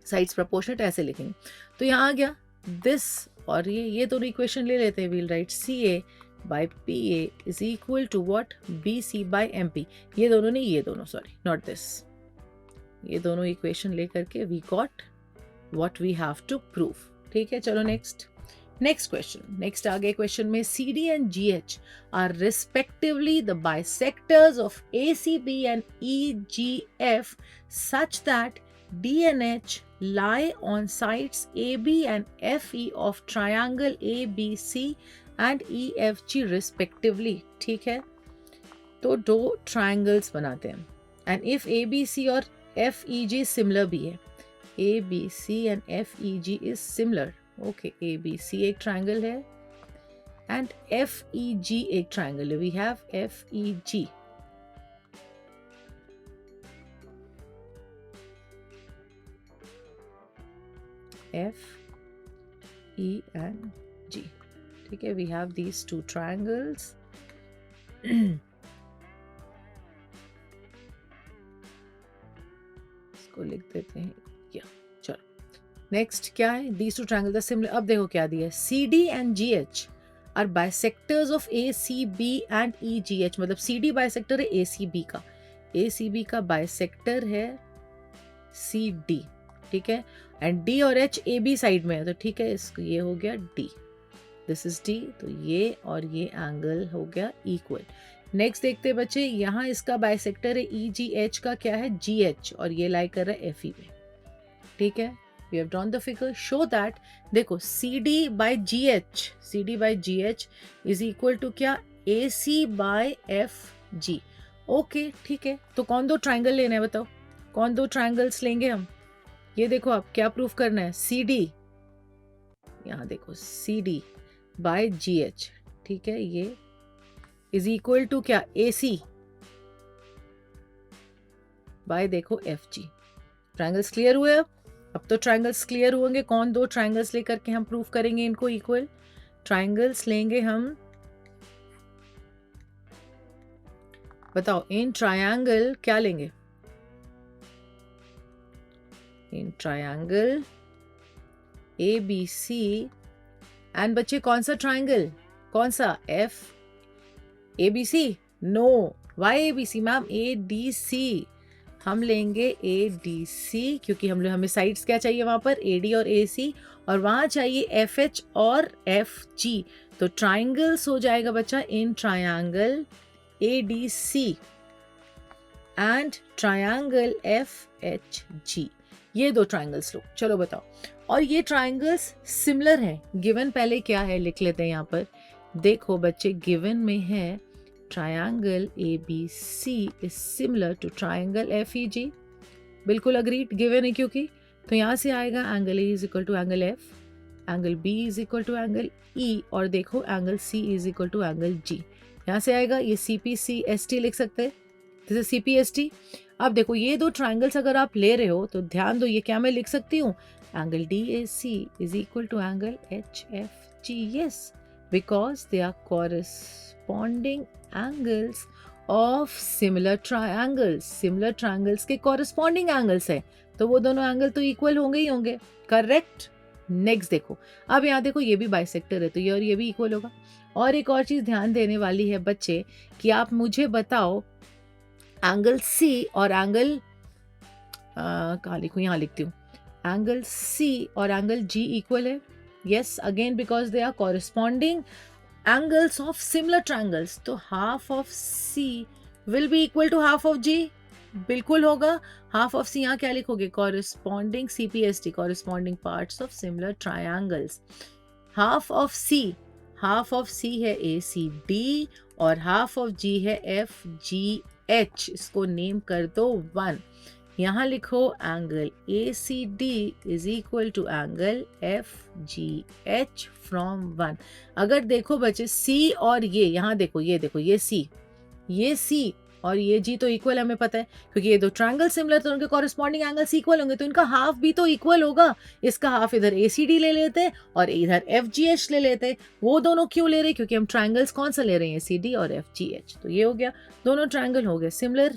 साइड्स प्रपोर्शनेट ऐसे लिखेंगे। तो यहाँ आ गया दिस, और ये दोनों इक्वेशन ले लेते हैं, we'll write C A by P A is equal to what, B C by M P. ये दोनों नहीं, ये दोनों, सॉरी नॉट दिस, ये दोनों इक्वेशन लेकर के we got what we have to prove, ठीक है। चलो नेक्स्ट नेक्स्ट क्वेश्चन, नेक्स्ट आगे क्वेश्चन में CD and GH are respectively the bisectors of ACB and EGF such that D and H lie on sides AB and FE of triangle ABC and EFG respectively. ठीक है, तो दो triangles बनाते हैं and if ABC और FEG similar भी है, ABC and FEG is similar, okay, ABC एक ट्राइंगल है एंड FEG एक ट्राइंगल है, we have FEG. FE and G, ठीक है, we have these two triangles. इसको लिख देते हैं या, चलो नेक्स्ट क्या है, these two triangles are similar. अब देखो क्या दिया है, CD and GH are bisectors of ACB and EGH. मतलब CD बाइसेक्टर है ACB का, ACB का बाइसेक्टर है CD, ठीक है, एंड D और H AB साइड में है, तो ठीक है, इसको ये हो गया D, दिस इज D, तो ये और ये एंगल हो गया इक्वल. नेक्स्ट देखते हैं बच्चे, यहाँ इसका बाइसेक्टर है EGH का क्या है GH, और ये लाई कर रहा है FE में, ठीक है. We have drawn the figure, show that, देखो CD by GH is equal to क्या, AC by FG. ओके, ठीक है, तो कौन दो ट्राइंगल लेना है बताओ, कौन दो ट्राइंगल्स लेंगे हम. ये देखो आप क्या प्रूफ करना है, CD, यहाँ देखो CD by GH, ठीक है, ये इज इक्वल टू क्या, AC बाय देखो FG. ट्राइंगल्स क्लियर हुए. अब तो ट्राइंगल्स क्लियर होंगे, कौन दो ट्राइंगल्स लेकर के हम प्रूफ करेंगे इनको इक्वल. ट्राइंगल्स लेंगे हम, बताओ इन ट्राइंगल क्या लेंगे, इन ट्राइंगल ABC एंड बच्चे कौन सा ट्राइंगल, कौन सा, ABC, no, why ABC ma'am, ADC. हम लेंगे ADC क्योंकि हमें साइड्स क्या चाहिए वहां पर, AD और AC, और वहां चाहिए FH और FG. तो ट्राइंगल्स हो जाएगा बच्चा in triangle ADC and triangle FHG. ये दो ट्राइंगल्स लो, चलो बताओ. और ये ट्राइंगल्स सिमिलर हैं, गिवन पहले क्या है लिख लेते हैं यहाँ पर. देखो बच्चे, गिवन में है triangle ABC is similar to triangle FEG. बिल्कुल अग्रीड, गिवन है क्योंकि. तो यहाँ से आएगा angle A is equal to angle F, angle B is equal to angle E, और देखो angle C is equal to angle G. यहाँ से आएगा ये CPCST लिख सकते हैं, दिस इज CPST. अब देखो ये दो ट्राइंगल्स अगर आप ले रहे हो तो ध्यान दो, ये क्या मैं लिख सकती हूँ, angle DAC is equal to angle HFG. Yes, because they are corresponding angles of similar triangles. Similar triangles के कॉरेस्पॉन्डिंग एंगल्स है, तो वो दोनों एंगल तो इक्वल होंगे ही होंगे, करेक्ट. नेक्स्ट देखो, अब यहाँ देखो ये भी बाइसेक्टर है, तो ये और ये भी इक्वल होगा. और एक और चीज ध्यान देने वाली है बच्चे, कि आप मुझे बताओ एंगल C और एंगल कहाँ लिखूं, यहाँ लिखती हूँ, एंगल C और एंगल G इक्वल है. Yes, again because they are corresponding angles of similar triangles, तो half of C will be equal to half of G. बिल्कुल होगा. half of C यहाँ क्या लिखोगे, corresponding CPST, corresponding parts of similar triangles. half of C है ACD और half of G है FGH. इसको नेम कर दो 1. यहाँ लिखो angle ACD is equal to angle FGH from 1. अगर देखो बच्चे C और ये, यहाँ देखो ये C और ये G तो इक्वल हमें पता है, क्योंकि ये दो ट्रायंगल सिमिलर, तो उनके कॉरेस्पॉन्डिंग एंगल्स इक्वल होंगे, तो इनका हाफ भी तो इक्वल होगा. इसका हाफ इधर ACD ले लेते और इधर FGH ले लेते. वो दोनों क्यों ले रहे, क्योंकि हम ट्रायंगल्स कौन सा ले रहे हैं, ACD और FGH. तो ये हो गया, दोनों ट्रायंगल हो गए सिमिलर.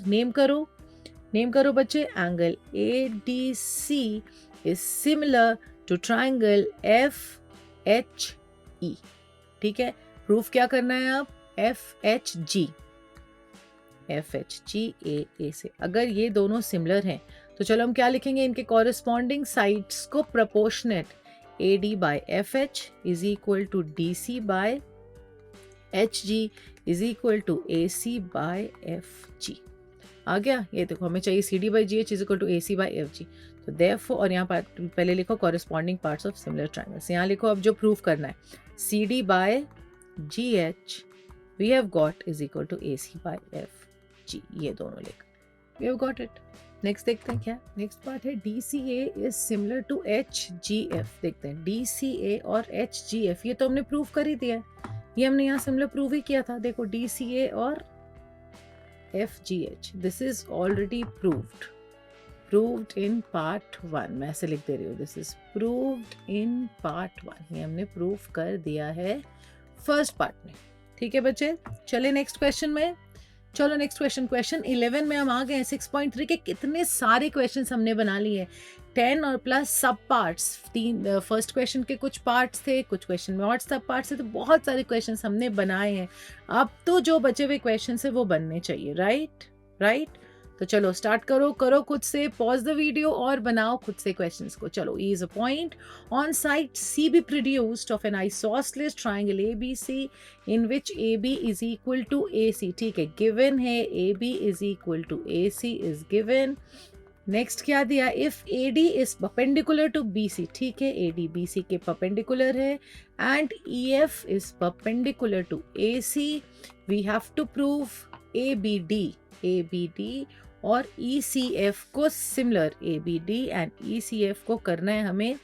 नेम करो बच्चे, angle ADC is similar to triangle FHE. ठीक है, प्रूफ क्या करना है आप, FHG AA से. अगर ये दोनों सिमिलर हैं तो चलो हम क्या लिखेंगे, इनके कॉरेस्पॉन्डिंग साइड्स को proportionate AD by FH is equal to DC by HG is equal to AC by FG. आ गया? ये देखो हमें चाहिए CD by GH is equal to AC by FG. तो therefore, और यहाँ पर पहले लिखो corresponding parts of similar triangles. यहाँ लिखो अब जो प्रूफ करना है, CD by GH we have got is equal to AC by FG. ये दोनों लिख, we have got it. Next देखते हैं क्या, नेक्स्ट पार्ट है DCA is similar to HGF. देखते हैं DCA और HGF, ये तो हमने प्रूफ कर ही दिया है, ये हमने यहाँ सिमिलर प्रूव ही किया था. देखो DCA और FGH, this is already proved in part 1. मैं ऐसे लिख दे रही हूँ, this is proved in part 1. ये हमने प्रूव कर दिया है फर्स्ट पार्ट में. ठीक है बच्चे, चले नेक्स्ट क्वेश्चन में. चलो नेक्स्ट क्वेश्चन 11 में हम आ गए हैं. 6.3 के कितने सारे क्वेश्चंस हमने बना लिए, 10 और प्लस सब पार्ट्स. फर्स्ट क्वेश्चन के कुछ पार्ट्स थे, कुछ क्वेश्चन में और सब पार्ट्स थे, तो बहुत सारे क्वेश्चंस हमने बनाए हैं. अब तो जो बचे हुए क्वेश्चंस है वो बनने चाहिए. राइट. तो चलो स्टार्ट करो खुद से, पॉज द वीडियो और बनाओ खुद से क्वेश्चंस को. चलो, E is a point on site C be produced of an isosceles triangle ABC in which AB is equal to AC. ठीक है, गिवन है AB is equal to AC is given. Next क्या दिया, if AD is perpendicular to BC. ठीक है, AD BC के perpendicular है and EF is perpendicular to AC. We have to prove ABD और ECF को सिमिलर. ABD एंड ECF को करना है हमें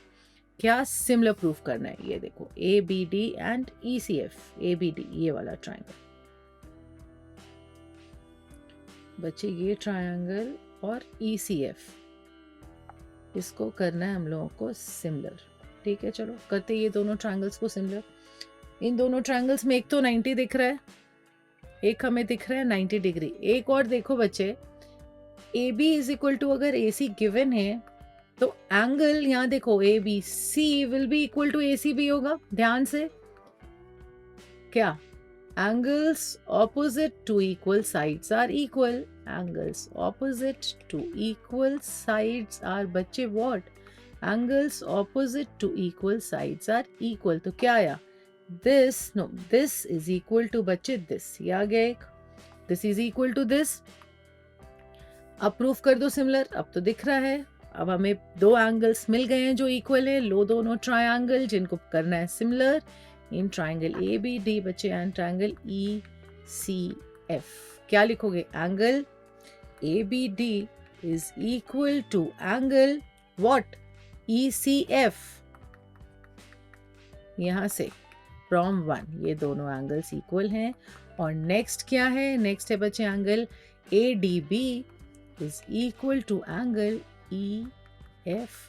क्या, सिमिलर प्रूफ करना है. ये देखो ABD एंड ECF, ABD ये वाला ट्रायंगल बच्चे, ये ट्रायंगल और ECF, इसको करना है हम लोगों को सिमिलर. ठीक है, चलो करते ये दोनों ट्रायंगल्स को सिमिलर. इन दोनों ट्रायंगल्स में एक तो 90 दिख रहा है, एक हमें दिख रहा है 90 डिग्री. एक और देखो बच्चे, AB इज इक्वल टू, अगर AC गिवन है तो एंगल यहाँ देखो ABC will be equal to AC भी होगा. ध्यान से, क्या angles opposite to equal sides are equal. Angles opposite to equal sides are बच्चे what, angles opposite to equal sides are equal. तो क्या आया, दिस इज इक्वल टू बच्चे दिस. ये आ गया एक, this is equal to this. अब प्रूफ कर दो सिमिलर. अब तो दिख रहा है, अब हमें दो एंगल्स मिल गए हैं जो इक्वल है. लो दोनों ट्रायंगल जिनको करना है सिमिलर इन ट्रायंगल ABD बच्चे एंड ट्रायंगल ECF. क्या लिखोगे, angle ABD is equal to angle what, ECF. यहां से फ्रॉम 1 ये दोनों एंगल्स इक्वल हैं. और नेक्स्ट क्या है, नेक्स्ट है बच्चे angle ADB is equal to angle EFC.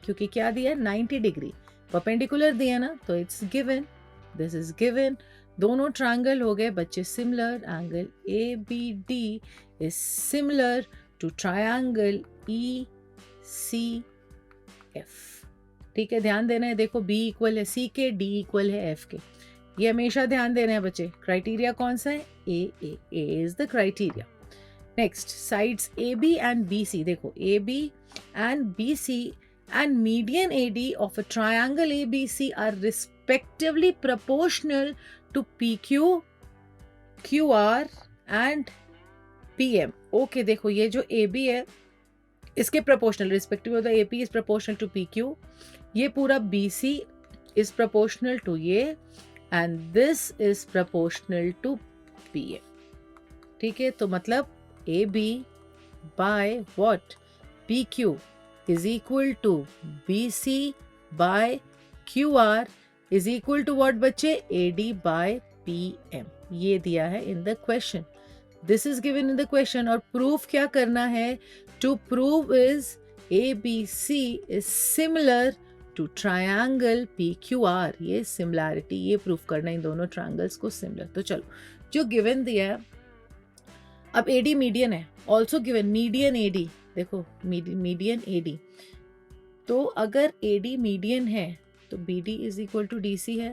क्योंकि क्या दिया, 90 डिग्री परपेंडिकुलर दिया ना, तो it's given, this is given. दोनों ट्रायंगल हो गए बच्चे similar. Angle ABD is similar to triangle ECF. ठीक है, ध्यान देना है. देखो B इक्वल है C के, D इक्वल है F के. ये हमेशा ध्यान देना है बच्चे. क्राइटेरिया कौन सा है, A is the criteria. Next, sides AB and BC. देखो AB and BC and median AD of a triangle ABC are respectively proportional to PQ, QR and PM. Okay, देखो ये जो AB है इसके proportional respective of the AP is proportional to PQ. ये पूरा BC is proportional to ये and this is proportional to PM. ठीक है, तो मतलब AB by what, PQ is equal to BC by QR is equal to what बच्चे, AD by PM. ये दिया है in the question. This is given in the question. और proof क्या करना है, to prove is ABC is similar to triangle PQR. ये similarity, ये proof करना है इन दोनों triangles को similar. तो चलो, जो given दिया है, अब AD मीडियन है, ऑल्सो गिवन मीडियन AD. देखो मीडियन AD, तो अगर AD मीडियन है तो BD is equal to DC है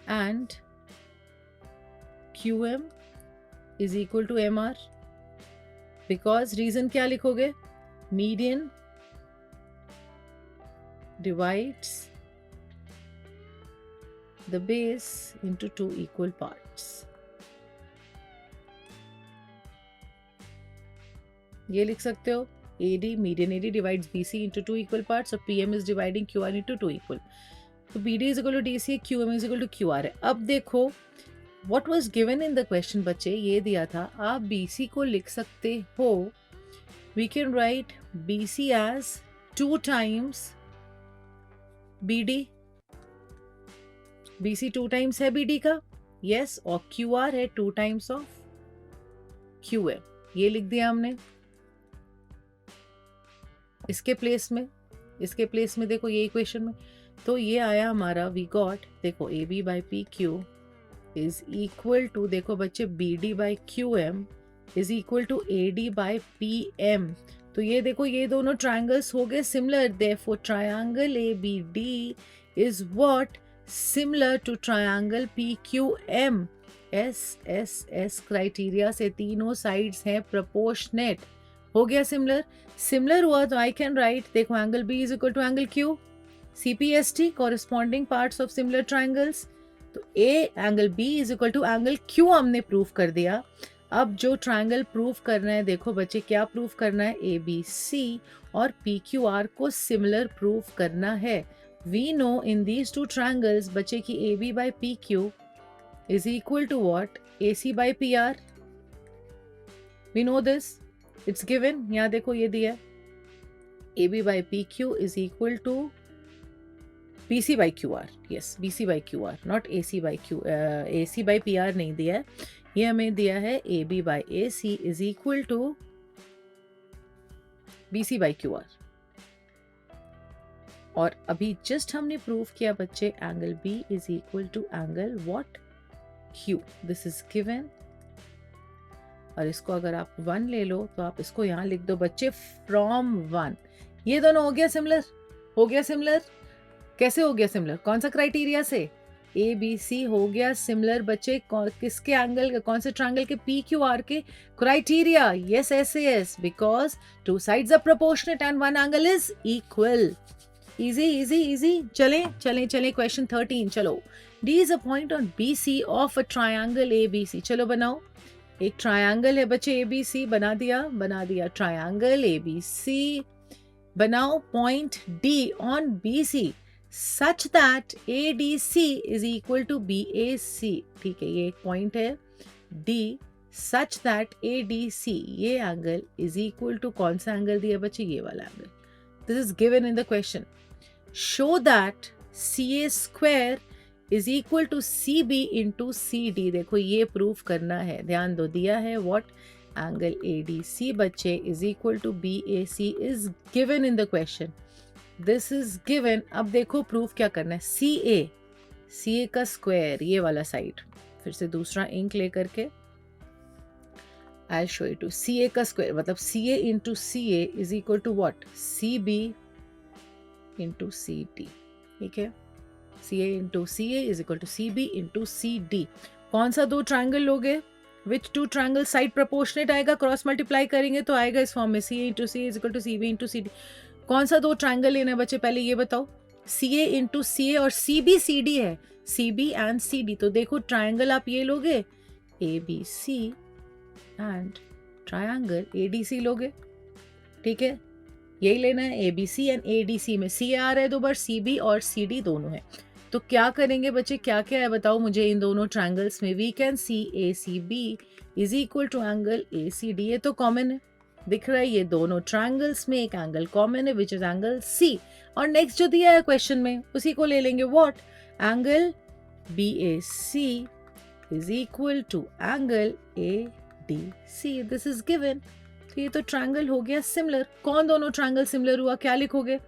and QM is equal to MR. Because reason क्या लिखोगे, median divides the base into two equal parts. ये लिख सकते हो AD, median AD divides BC into two equal parts, और PM is dividing QR into two equal. तो BD is equal to DC, QM is equal to QR है. अब देखो what was given in the question बच्चे, ये दिया था, आप BC को लिख सकते हो, we can write BC as 2 times BD. BC 2 times है BD का, yes, और QR है 2 times of QM. ये लिख दिया हमने. इसके प्लेस में देखो ये इक्वेशन में, तो ये आया हमारा, वी गॉट, देखो AB by PQ is equal to, देखो बच्चे BD by QM is equal to AD by PM. तो ये देखो ये दोनों ट्रायंगल्स हो गए similar, therefore triangle ABD is what, similar to triangle PQM. SSS criteria से तीनों साइड्स हैं प्रोपोर्शनेट. हो गया सिमिलर हुआ तो आई कैन राइट, देखो angle B is equal to angle Q, CPST corresponding parts of similar triangles. तो angle B is equal to angle Q हमने प्रूफ कर दिया. अब जो ट्राइंगल प्रूफ करना है, देखो बच्चे क्या प्रूफ करना है, ABC और PQR को सिमिलर प्रूफ करना है. We know in these two triangles बच्चे की AB by PQ is equal to what, AC by PR. We know this, it's given. यहाँ देखो ये दिया, AB by PQ is equal to BC by QR. Yes, BC by QR, not AC by Q. AC by PR नहीं दिया है, ये हमें दिया है AB by AC is equal to BC by QR. और अभी जस्ट हमने प्रूफ किया बच्चे, angle B is equal to angle what, Q. This is given. और इसको अगर आप 1 ले लो तो आप इसको यहाँ लिख दो बच्चे, फ्रॉम 1. ये दोनों हो गया सिमिलर. कैसे हो गया सिमिलर, कौन सा क्राइटेरिया से, ABC हो गया सिमिलर बच्चे, किसके एंगल, कौन से ट्रायंगल के, PQR के criteria. Yes SAS, because two sides are proportionate and one angle is equal. Easy. चलें क्वेश्चन 13. चलो, D is a point on BC of a triangle ABC. चलो बनाओ, एक ट्रायंगल है बच्चे ABC, बना दिया ट्रायंगल ABC. बनाओ point D on BC such that ADC is equal to BAC. ठीक है, ये एक पॉइंट है D such that ADC, ये एंगल is equal to, कौन सा एंगल दिया बच्चे, ये वाला angle. This is given in the question. Show that CA square is equal to CB into CD. देखो ये प्रूफ करना है, ध्यान दो, दिया है व्हाट, एंगल ADC बच्चे is equal to BAC is given in the question. This is given. अब देखो प्रूफ क्या करना है, CA का स्क्वायर, ये वाला साइड, फिर से दूसरा इंक लेकर के I'll show you to CA का स्क्वायर, मतलब CA into CA is equal to what, CB into CD. ठीक है, CA into CA is equal to CB into CD. कौन सा दो ट्रायंगल लोगे, विच टू ट्रायंगल साइड प्रोपोर्शनेट आएगा, क्रॉस मल्टीप्लाई करेंगे तो आएगा इस फॉर्म में, CA into CA is equal to CB into CD. कौन सा दो ट्रायंगल लेना है बच्चे, पहले ये बताओ. CA into CA और CB CD है, CB and CD. तो देखो ट्रायंगल आप ये लोगे, ABC एंड ट्रायंगल ADC लोगे. ठीक है, यही लेना है, ABC एंड ADC में CA आ रहा है 2 बार, CB और CD दोनों है. तो क्या करेंगे बच्चे, क्या क्या है बताओ मुझे इन दोनों ट्रायंगल्स में. We can see ACB is equal to angle ACD. ये तो कॉमन है, दिख रहा है, ये दोनों ट्रायंगल्स में एक एंगल कॉमन है विच इज एंगल C. और नेक्स्ट जो दिया है क्वेश्चन में उसी को ले लेंगे, what, angle BAC is equal to angle ADC. This is given. तो ये तो ट्रायंगल हो गया सिमिलर. कौन दोनों ट्रायंगल सिमिलर हुआ, क्या लिखोगे,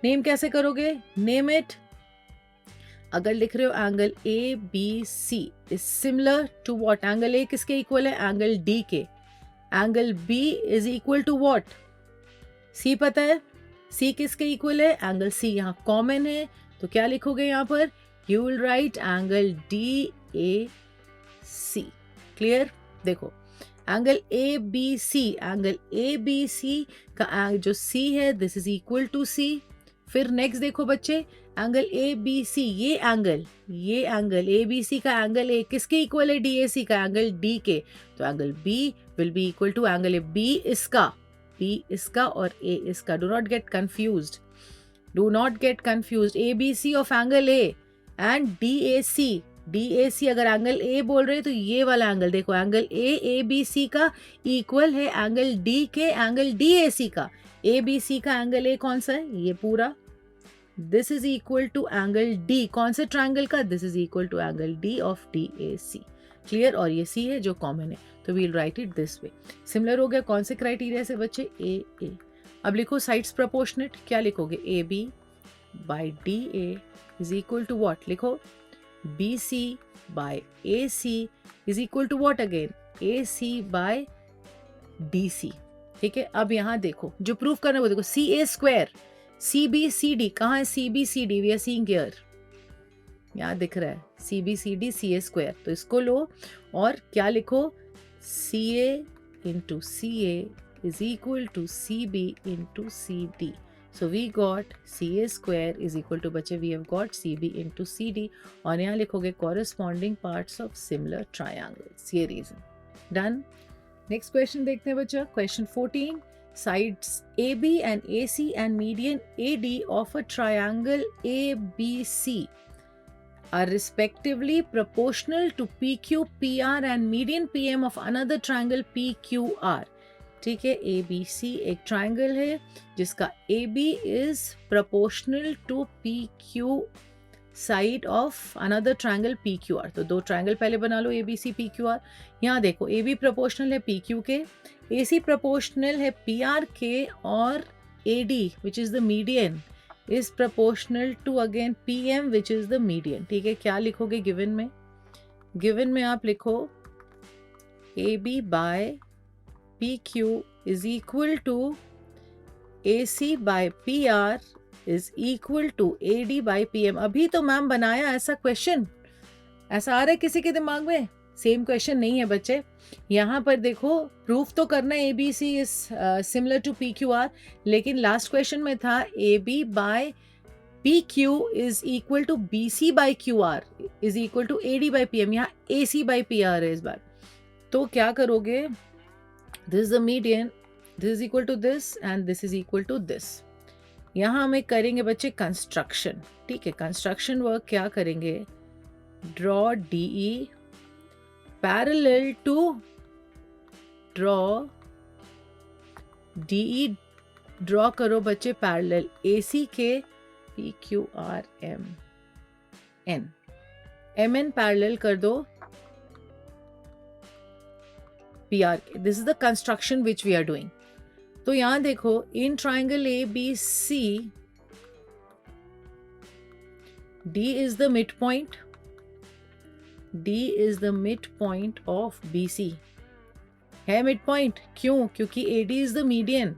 नेम कैसे करोगे, नेम इट. अगर लिख रहे हो angle ABC is similar to what, angle A किसके इक्वल है, एंगल D के. Angle B is equal to what, C पता है, C किसके इक्वल है, एंगल C. यहाँ कॉमन है तो क्या लिखोगे यहाँ पर, you will write angle DAC. Clear. देखो एंगल ABC का जो C है, this is equal to C फिर नेक्स्ट देखो बच्चे, एंगल ए बी सी, ये एंगल ए बी सी का एंगल ए किसके इक्वल है, डी ए सी का, एंगल डी के। तो angle B will be equal to angle A, B इसका और ए इसका। Do not get confused, A B C of angle A and D A C अगर angle ए बोल रहे हैं तो ये वाला एंगल देखो, एंगल ए बी सी का इक्वल है एंगल डी के एंगल डी ए सी का। ए बी सी का एंगल ए कौन सा है, ये पूरा, this is equal to angle D कौन से ट्रायंगल का, this is equal to angle D of D A C. Clear, और ये सी है जो कॉमन है, तो we'll write it this way. Similar हो गया कौन से क्राइटेरिया से बच्चे, ए। अब लिखो साइड्स प्रपोर्शनेट, क्या लिखोगे, A B by D A is equal to what, लिखो B C by A C is equal to what again, A C by D C. ठीक है, अब यहाँ देखो जो प्रूफ करना है वो देखो, C A square C B C D, कहाँ है C B C D, we are seeing here, यहाँ दिख रहा है C B C D C A square, तो इसको लो और क्या लिखो, C A into C A is equal to CB into CD. So we got CA square is equal to, बच्चे we have got CB into CD, और यहाँ लिखोगे corresponding parts of similar triangles, ये reason. Done. Next question देखते हैं बच्चा, question 14. Sides AB and AC and median AD of a triangle ABC are respectively proportional to PQ, PR and median PM of another triangle PQR. ठीक है, A B सी एक triangle है जिसका A B is proportional to P Q side of another triangle P Q R. तो दो triangle पहले बना लो, A B C P Q R. यहाँ देखो ए बी प्रोपोर्शनल है पी क्यू के, ए सी प्रोपोर्शनल है पी आर के, और A D which is the median is proportional to again P M which is the median. ठीक है, क्या लिखोगे गिवन में आप लिखो A B by PQ is equal to AC by PR is equal to AD by PM। अभी तो ma'am बनाया ऐसा क्वेश्चन, ऐसा आ रहा है किसी के दिमाग में, सेम क्वेश्चन नहीं है बच्चे। यहाँ पर देखो प्रूफ तो करना है ABC is similar to PQR, लेकिन लास्ट क्वेश्चन में था AB by PQ is equal to BC by QR is equal to AD by PM, यहाँ AC by PR है इस बार। तो क्या करोगे, this is the median, this is equal to this and this is equal to this। यहाँ हमें करेंगे बच्चे कंस्ट्रक्शन। ठीक है, कंस्ट्रक्शन वर्क क्या करेंगे, draw DE parallel to draw DE, draw करो बच्चे पैरेलल AC के PQRM N, MN पैरेलल कर दो PR के। This is the construction which we are doing. तो यहां देखो in triangle A B C D is the midpoint, D is the midpoint of BC, है midpoint, क्यों, क्योंकि AD is the median,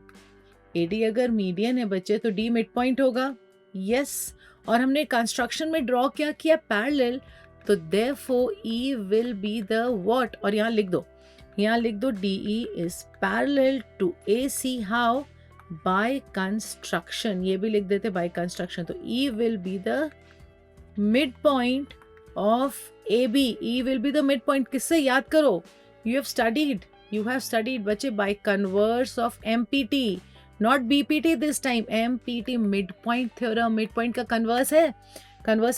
AD अगर median है बच्चे तो D midpoint होगा, yes। और हमने कंस्ट्रक्शन में ड्रॉ क्या किया, पैरेलल, तो therefore E will be the what, और यहाँ लिख दो DE is parallel to AC, how, by construction, ये भी लिख देते by construction। तो E will be the midpoint of AB, E will be the midpoint, किससे याद करो, you have studied बच्चे by converse of MPT, not BPT this time, MPT midpoint theorem, midpoint का converse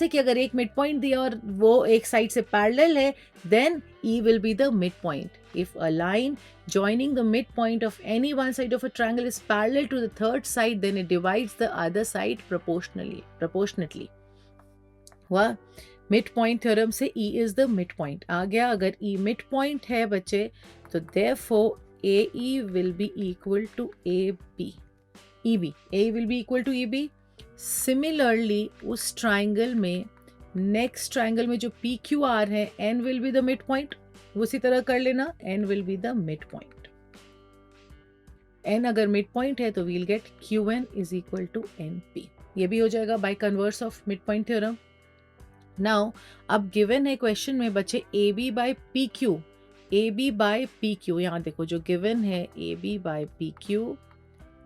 है कि अगर एक मिड पॉइंट दिया और वो एक साइड से पैरेलल है, then E will be the midpoint. If a line joining the midpoint of any one side of a triangle is parallel to the third side, then it divides the other side proportionately. हुआ, midpoint theorem से E is the midpoint आ गया। अगर E midpoint है बच्चे तो therefore AE will be equal to AB, EB, AE will be equal to EB। Similarly उस triangle में next triangle में जो PQR है, N will be the midpoint, उसी तरह कर लेना, N will be the midpoint। N अगर midpoint है तो we'll get QN is equal to NP, ये भी हो जाएगा by converse of midpoint theorem। Now अब given है क्वेश्चन में बच्चे AB by PQ, यहाँ देखो जो given है AB by PQ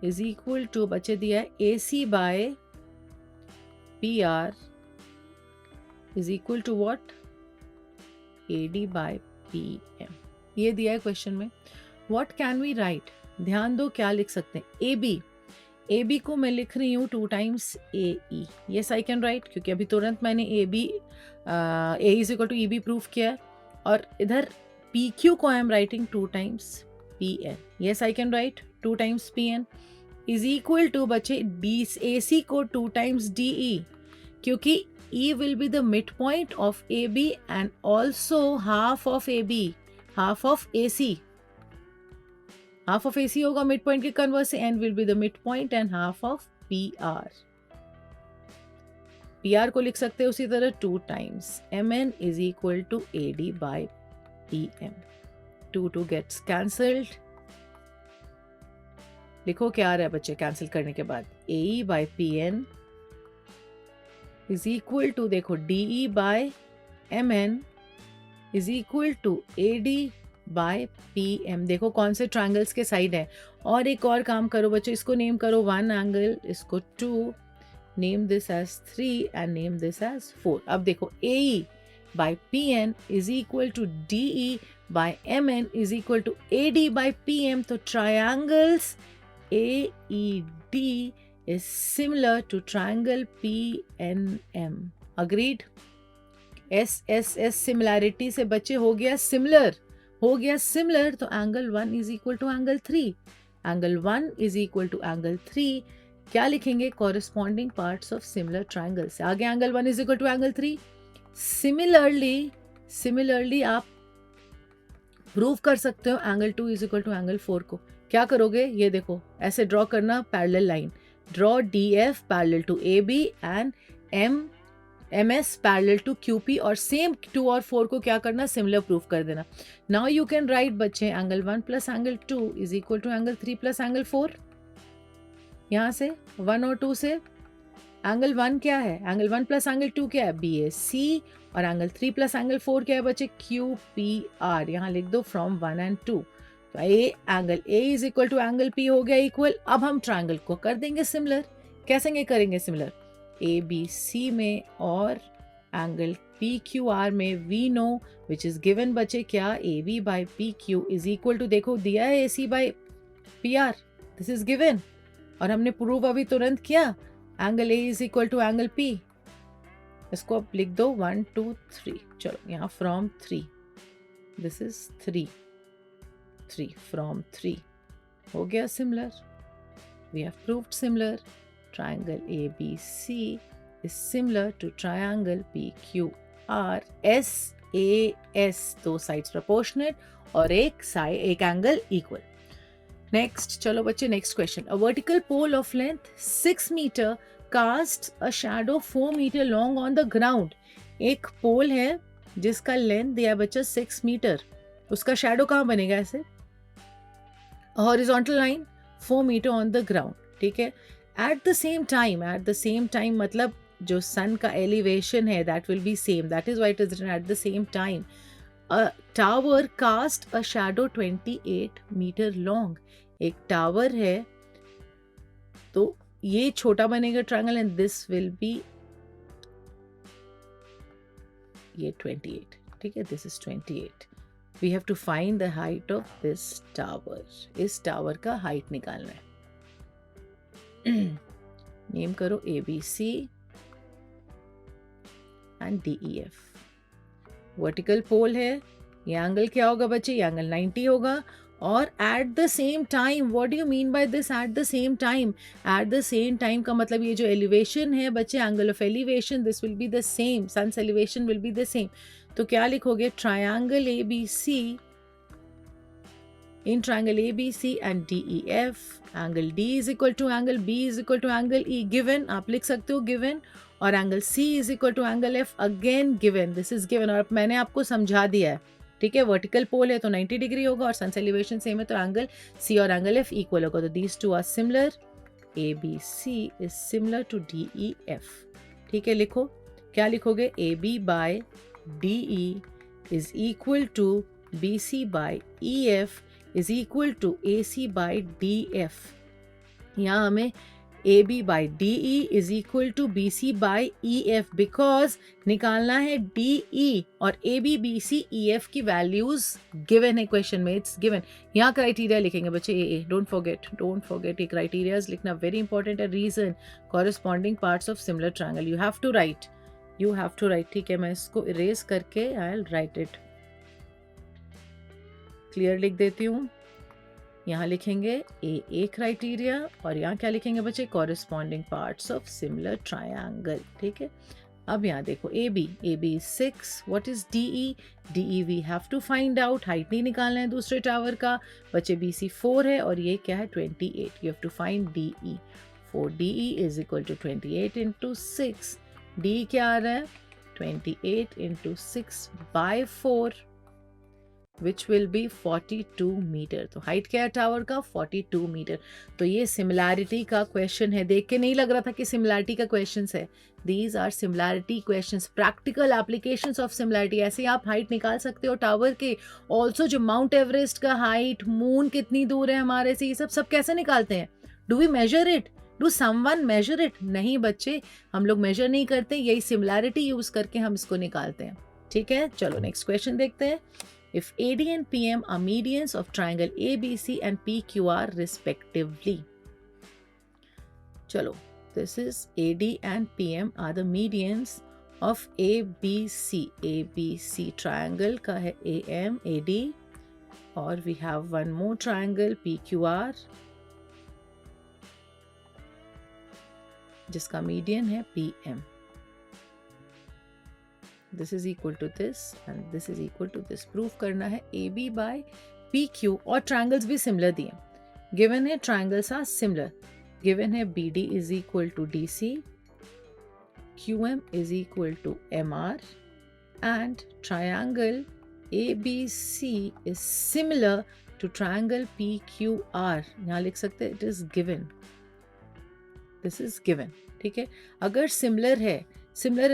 is equal to, बच्चे दिया है AC by PR is equal to what, AD by PM। ये दिया है क्वेश्चन में। व्हाट कैन वी राइट, ध्यान दो क्या लिख सकते हैं। AB को मैं लिख रही हूँ 2 times AE। Yes I can write, क्योंकि अभी तुरंत मैंने A is equal to EB proof किया है। और इधर PQ को I am writing 2 times PN। Yes I can write 2 times PN is equal to बच्चे AC को 2 टाइम्स DE, क्योंकि E will be the midpoint of AB and also half of AB, half of AC. Half of AC होगा midpoint के converse से, N will be the midpoint and half of PR. PR को लिख सकते हैं उसी तरह 2 times MN is equal to AD by PM. 2 gets cancelled. लिखो क्या आ रहा है बच्चे कैंसिल करने के बाद, AE by PN is equal to, देखो DE by MN is equal to AD by PM। देखो कौन से ट्रायंगल्स के साइड है। और एक और काम करो बच्चों, इसको नेम करो 1 एंगल, इसको 2, name this as 3 and name this as 4। अब देखो AE by PN is equal to DE by MN is equal to AD by PM। तो triangles AED is similar to triangle PNM. Agreed? SSS similarity से बच्चे हो गया similar, तो angle 1 is equal to angle 3, angle 1 is equal to angle 3। क्या लिखेंगे, corresponding parts of similar triangle से। आगे angle 1 is equal to angle 3। Similarly आप प्रूव कर सकते हो angle 2 is equal to angle 4 को। क्या करोगे, ये देखो ऐसे ड्रॉ करना parallel line, draw DF parallel to AB and MS parallel to QP, और सेम 2 और 4 को क्या करना, सिमिलर प्रूफ कर देना। नाउ यू कैन राइट बच्चे angle 1 plus angle 2 is equal to angle 3 plus angle 4। यहाँ से 1 और 2 से एंगल 1 क्या है, एंगल 1 प्लस एंगल 2 क्या है, BAC, और एंगल 3 प्लस एंगल 4 क्या है बच्चे, QPR। यहाँ लिख दो फ्रॉम 1 and 2। तो angle A is equal to angle P हो गया इक्वल। अब हम ट्राइंगल को कर देंगे सिमिलर। कैसे करेंगे सिमिलर, ABC में और एंगल PQR में we know which is given बच्चे क्या, AB by PQ is equal to, देखो दिया है AC by PR, this is given, और हमने प्रूव अभी तुरंत किया, angle A is equal to angle P। इसको अब लिख दो 1 2 3। चलो यहाँ फ्रॉम 3, दिस इज 3 from 3 हो गया similar. We have proved similar. Triangle ABC is similar to triangle PQR SAS। 2 sides proportionate और एक एंगल इक्वल। नेक्स्ट चलो बच्चे next question. A vertical pole of length 6 meter casts a shadow 4 meter long on the ground। एक पोल है जिसका length दिया बच्चा 6 metre, उसका शैडो कहाँ बनेगा, ऐसे horizontal line 4 metre on the ground, ठीक है। एट द सेम टाइम मतलब जो सन का एलिवेशन है that will be same, that is why it is written at the same time. A tower cast a shadow 28 metre long. एक tower है तो ये छोटा बनेगा triangle and this will be ये 28, ठीक है, this is 28। We have to find the height of this tower. इस टावर का हाइट निकालना है। नेम करो ABC and DEF। Vertical pole है, ये एंगल क्या होगा बच्चे, ये एंगल 90 होगा। और at the same time, what do you mean by this at the same time? At the same time का मतलब ये जो एलिवेशन है बच्चे, angle of elevation, this will be the same, sun's elevation will be the same. तो क्या लिखोगे, triangle ABC, in triangle ABC and DEF, angle D is equal to angle B is equal to angle E, given, आप लिख सकते हो given, और angle C is equal to angle F, again given, this is given. और मैंने आपको समझा दिया है, ठीक है, वर्टिकल पोल है तो 90 डिग्री होगा और सन्स एलिवेशन सेम है तो एंगल C और एंगल F इक्वल होगा। तो these two are similar, ABC is similar to DEF, ठीक है। लिखो, क्या लिखोगे, AB by DE is equal to BC by EF is equal to AC by DF। यहाँ हमें AB by DE is equal to BC by EF, because निकालना है DE और AB BC EF की वैल्यूज गिवन है question में, it's given. यहाँ criteria लिखेंगे बच्चे ए, डोंट फॉरगेट ये क्राइटेरियाज लिखना वेरी इंपॉर्टेंट है। Reason corresponding parts of similar triangle, you have to write, ठीक है। मैं इसको इरेज करके I will write it, clear लिख देती हूँ। यहाँ लिखेंगे ए क्राइटेरिया और यहाँ क्या लिखेंगे बच्चे, corresponding parts of similar triangle, ठीक है। अब यहाँ देखो A B is 6, what is DE we have to find out, height नहीं निकालना है दूसरे टावर का बच्चे, BC 4 है और ये क्या है 28, you have to find DE। 4DE is equal to 28 into 6, DE क्या आ रहा है 28 into 6 by 4, which will be 42 metre. तो हाइट क्या है टावर का 42 मीटर। तो ये सिमिलैरिटी का क्वेश्चन है, देख के नहीं लग रहा था कि सिमिलैरिटी का क्वेश्चन है। These are similarity questions, practical applications of similarity. ऐसे आप हाइट निकाल सकते हो टावर के। ऑल्सो जो माउंट एवरेस्ट का हाइट, मून कितनी दूर है हमारे से, ये सब कैसे निकालते हैं? Do we measure it? Do someone measure it? नहीं बच्चे, हम लोग मेजर नहीं करते, यही सिमिलैरिटी यूज करके हम इसको निकालते हैं, ठीक है। चलो नेक्स्ट क्वेश्चन देखते हैं। If AD and PM are medians of triangle ABC and PQR respectively. चलो, this is AD and PM are the medians of ABC. ABC triangle का है AM, AD और we have one more triangle PQR जिसका median है PM. This is equal to this and this is equal to this. Proof करना है AB by PQ और triangles भी similar दिए। गिवन है ट्रायंगल्स आर सिमिलर, गिवन है BD is equal to DC, QM is equal to MR and triangle ABC is similar to triangle PQR. यहाँ लिख सकते हैं it is given. This is given, ठीक है। अगर सिमिलर है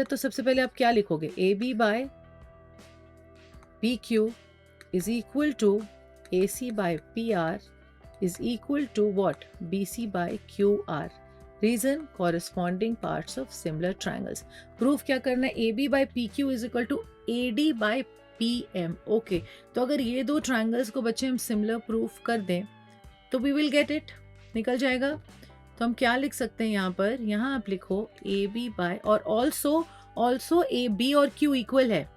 तो सबसे पहले आप क्या लिखोगे, AB by PQ is equal to AC by PR is equal to what? BC by QR. Reason corresponding parts of similar triangles. Proof क्या करना है, AB by PQ is equal to AD by PM. Okay, तो अगर ये दो triangles को बच्चे हम similar proof कर दें तो we will get it, निकल जाएगा। तो हम क्या लिख सकते हैं यहाँ पर, यहाँ आप लिखो AB बाय और ऑल्सो AB और Q इक्वल है,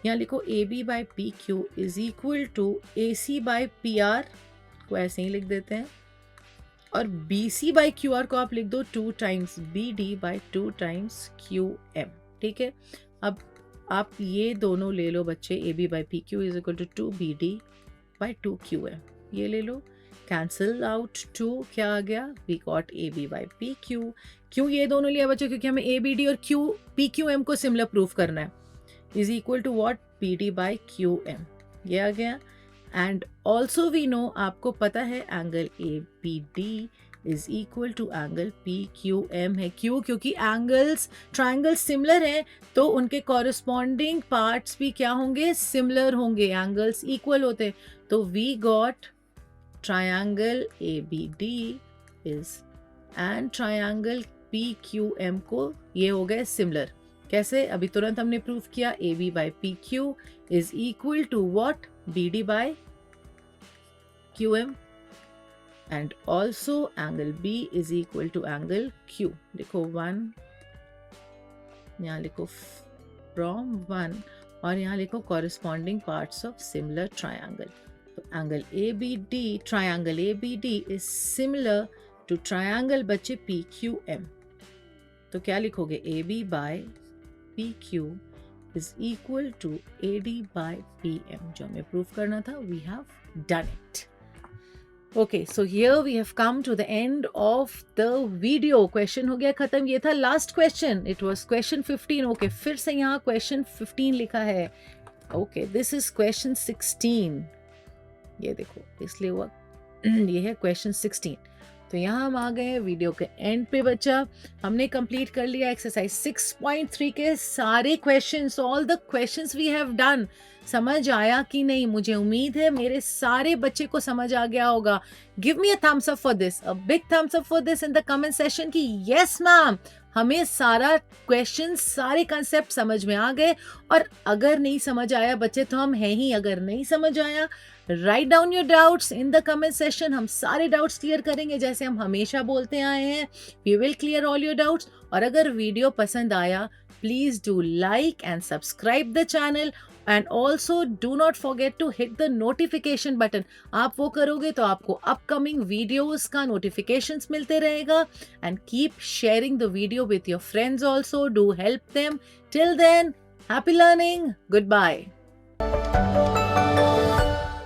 यहाँ लिखो AB by PQ is equal to AC by PR को ऐसे ही लिख देते हैं और BC बाय QR को आप लिख दो 2 टाइम्स BD बाय 2 टाइम्स QM, ठीक है। अब आप ये दोनों ले लो बच्चे, AB by PQ is equal to 2BD by 2 QM, ये ले लो, कैंसल आउट 2, क्या आ गया, we got AB by PQ। क्यों ये दोनों लिया बच्चों, क्योंकि हमें ABD और PQM को सिमिलर प्रूफ करना है, is equal to what, BD by QM, ये आ गया। एंड ऑल्सो वी नो, आपको पता है angle ABD is equal to angle PQM है। क्यों? क्योंकि एंगल्स ट्राइंगल सिमिलर हैं तो उनके कॉरेस्पॉन्डिंग पार्ट्स भी क्या होंगे, सिमिलर होंगे, एंगल्स इक्वल होते हैं। तो we got triangle ABD is and triangle PQM को ये हो गए सिमिलर। कैसे? अभी तुरंत हमने प्रूफ किया, AB by PQ is equal to what, BD by QM and also angle B is equal to angle Q। लिखो 1, यहाँ लिखो from 1 और यहाँ लिखो corresponding parts of similar triangle। तो angle ABD, triangle ABD is similar to triangle बच्चे PQM। तो क्या लिखोगे, AB by PQ is equal to AD by PM, जो हमें प्रूफ करना था, we have done it। Okay, so here we have come to the end of the video। Question हो गया खत्म, ये था last question, it was question 15। Okay, फिर से यहाँ क्वेश्चन 15 लिखा है। Okay, this is question 16। ये देखो, इसलिए हुआ ये है क्वेश्चन 16। तो यहाँ हम आ गए हैं वीडियो के एंड पे बच्चा। हमने कंप्लीट कर लिया एक्सरसाइज 6.3 के सारे questions, all the questions we have done. समझ आया कि नहीं? मुझे उम्मीद है मेरे सारे बच्चे को समझ आ गया होगा। Give me a thumbs up for this, a big thumbs up for this in the comment session कि यस मैम, हमें सारा क्वेश्चन, सारे कंसेप्ट समझ में आ गए। और अगर नहीं समझ आया बच्चे तो हम हैं ही, अगर नहीं समझ आया write down your doubts in the comment session. हम सारे डाउट्स क्लियर करेंगे जैसे हम हमेशा बोलते आए हैं। We will clear all your doubts. और अगर वीडियो पसंद आया please do like and subscribe the channel and also do not forget to hit the notification button. आप वो करोगे तो आपको अपकमिंग वीडियोस का नोटिफिकेशंस मिलते रहेगा। And keep sharing the video with your friends also, do help them. Till then, happy learning, good bye.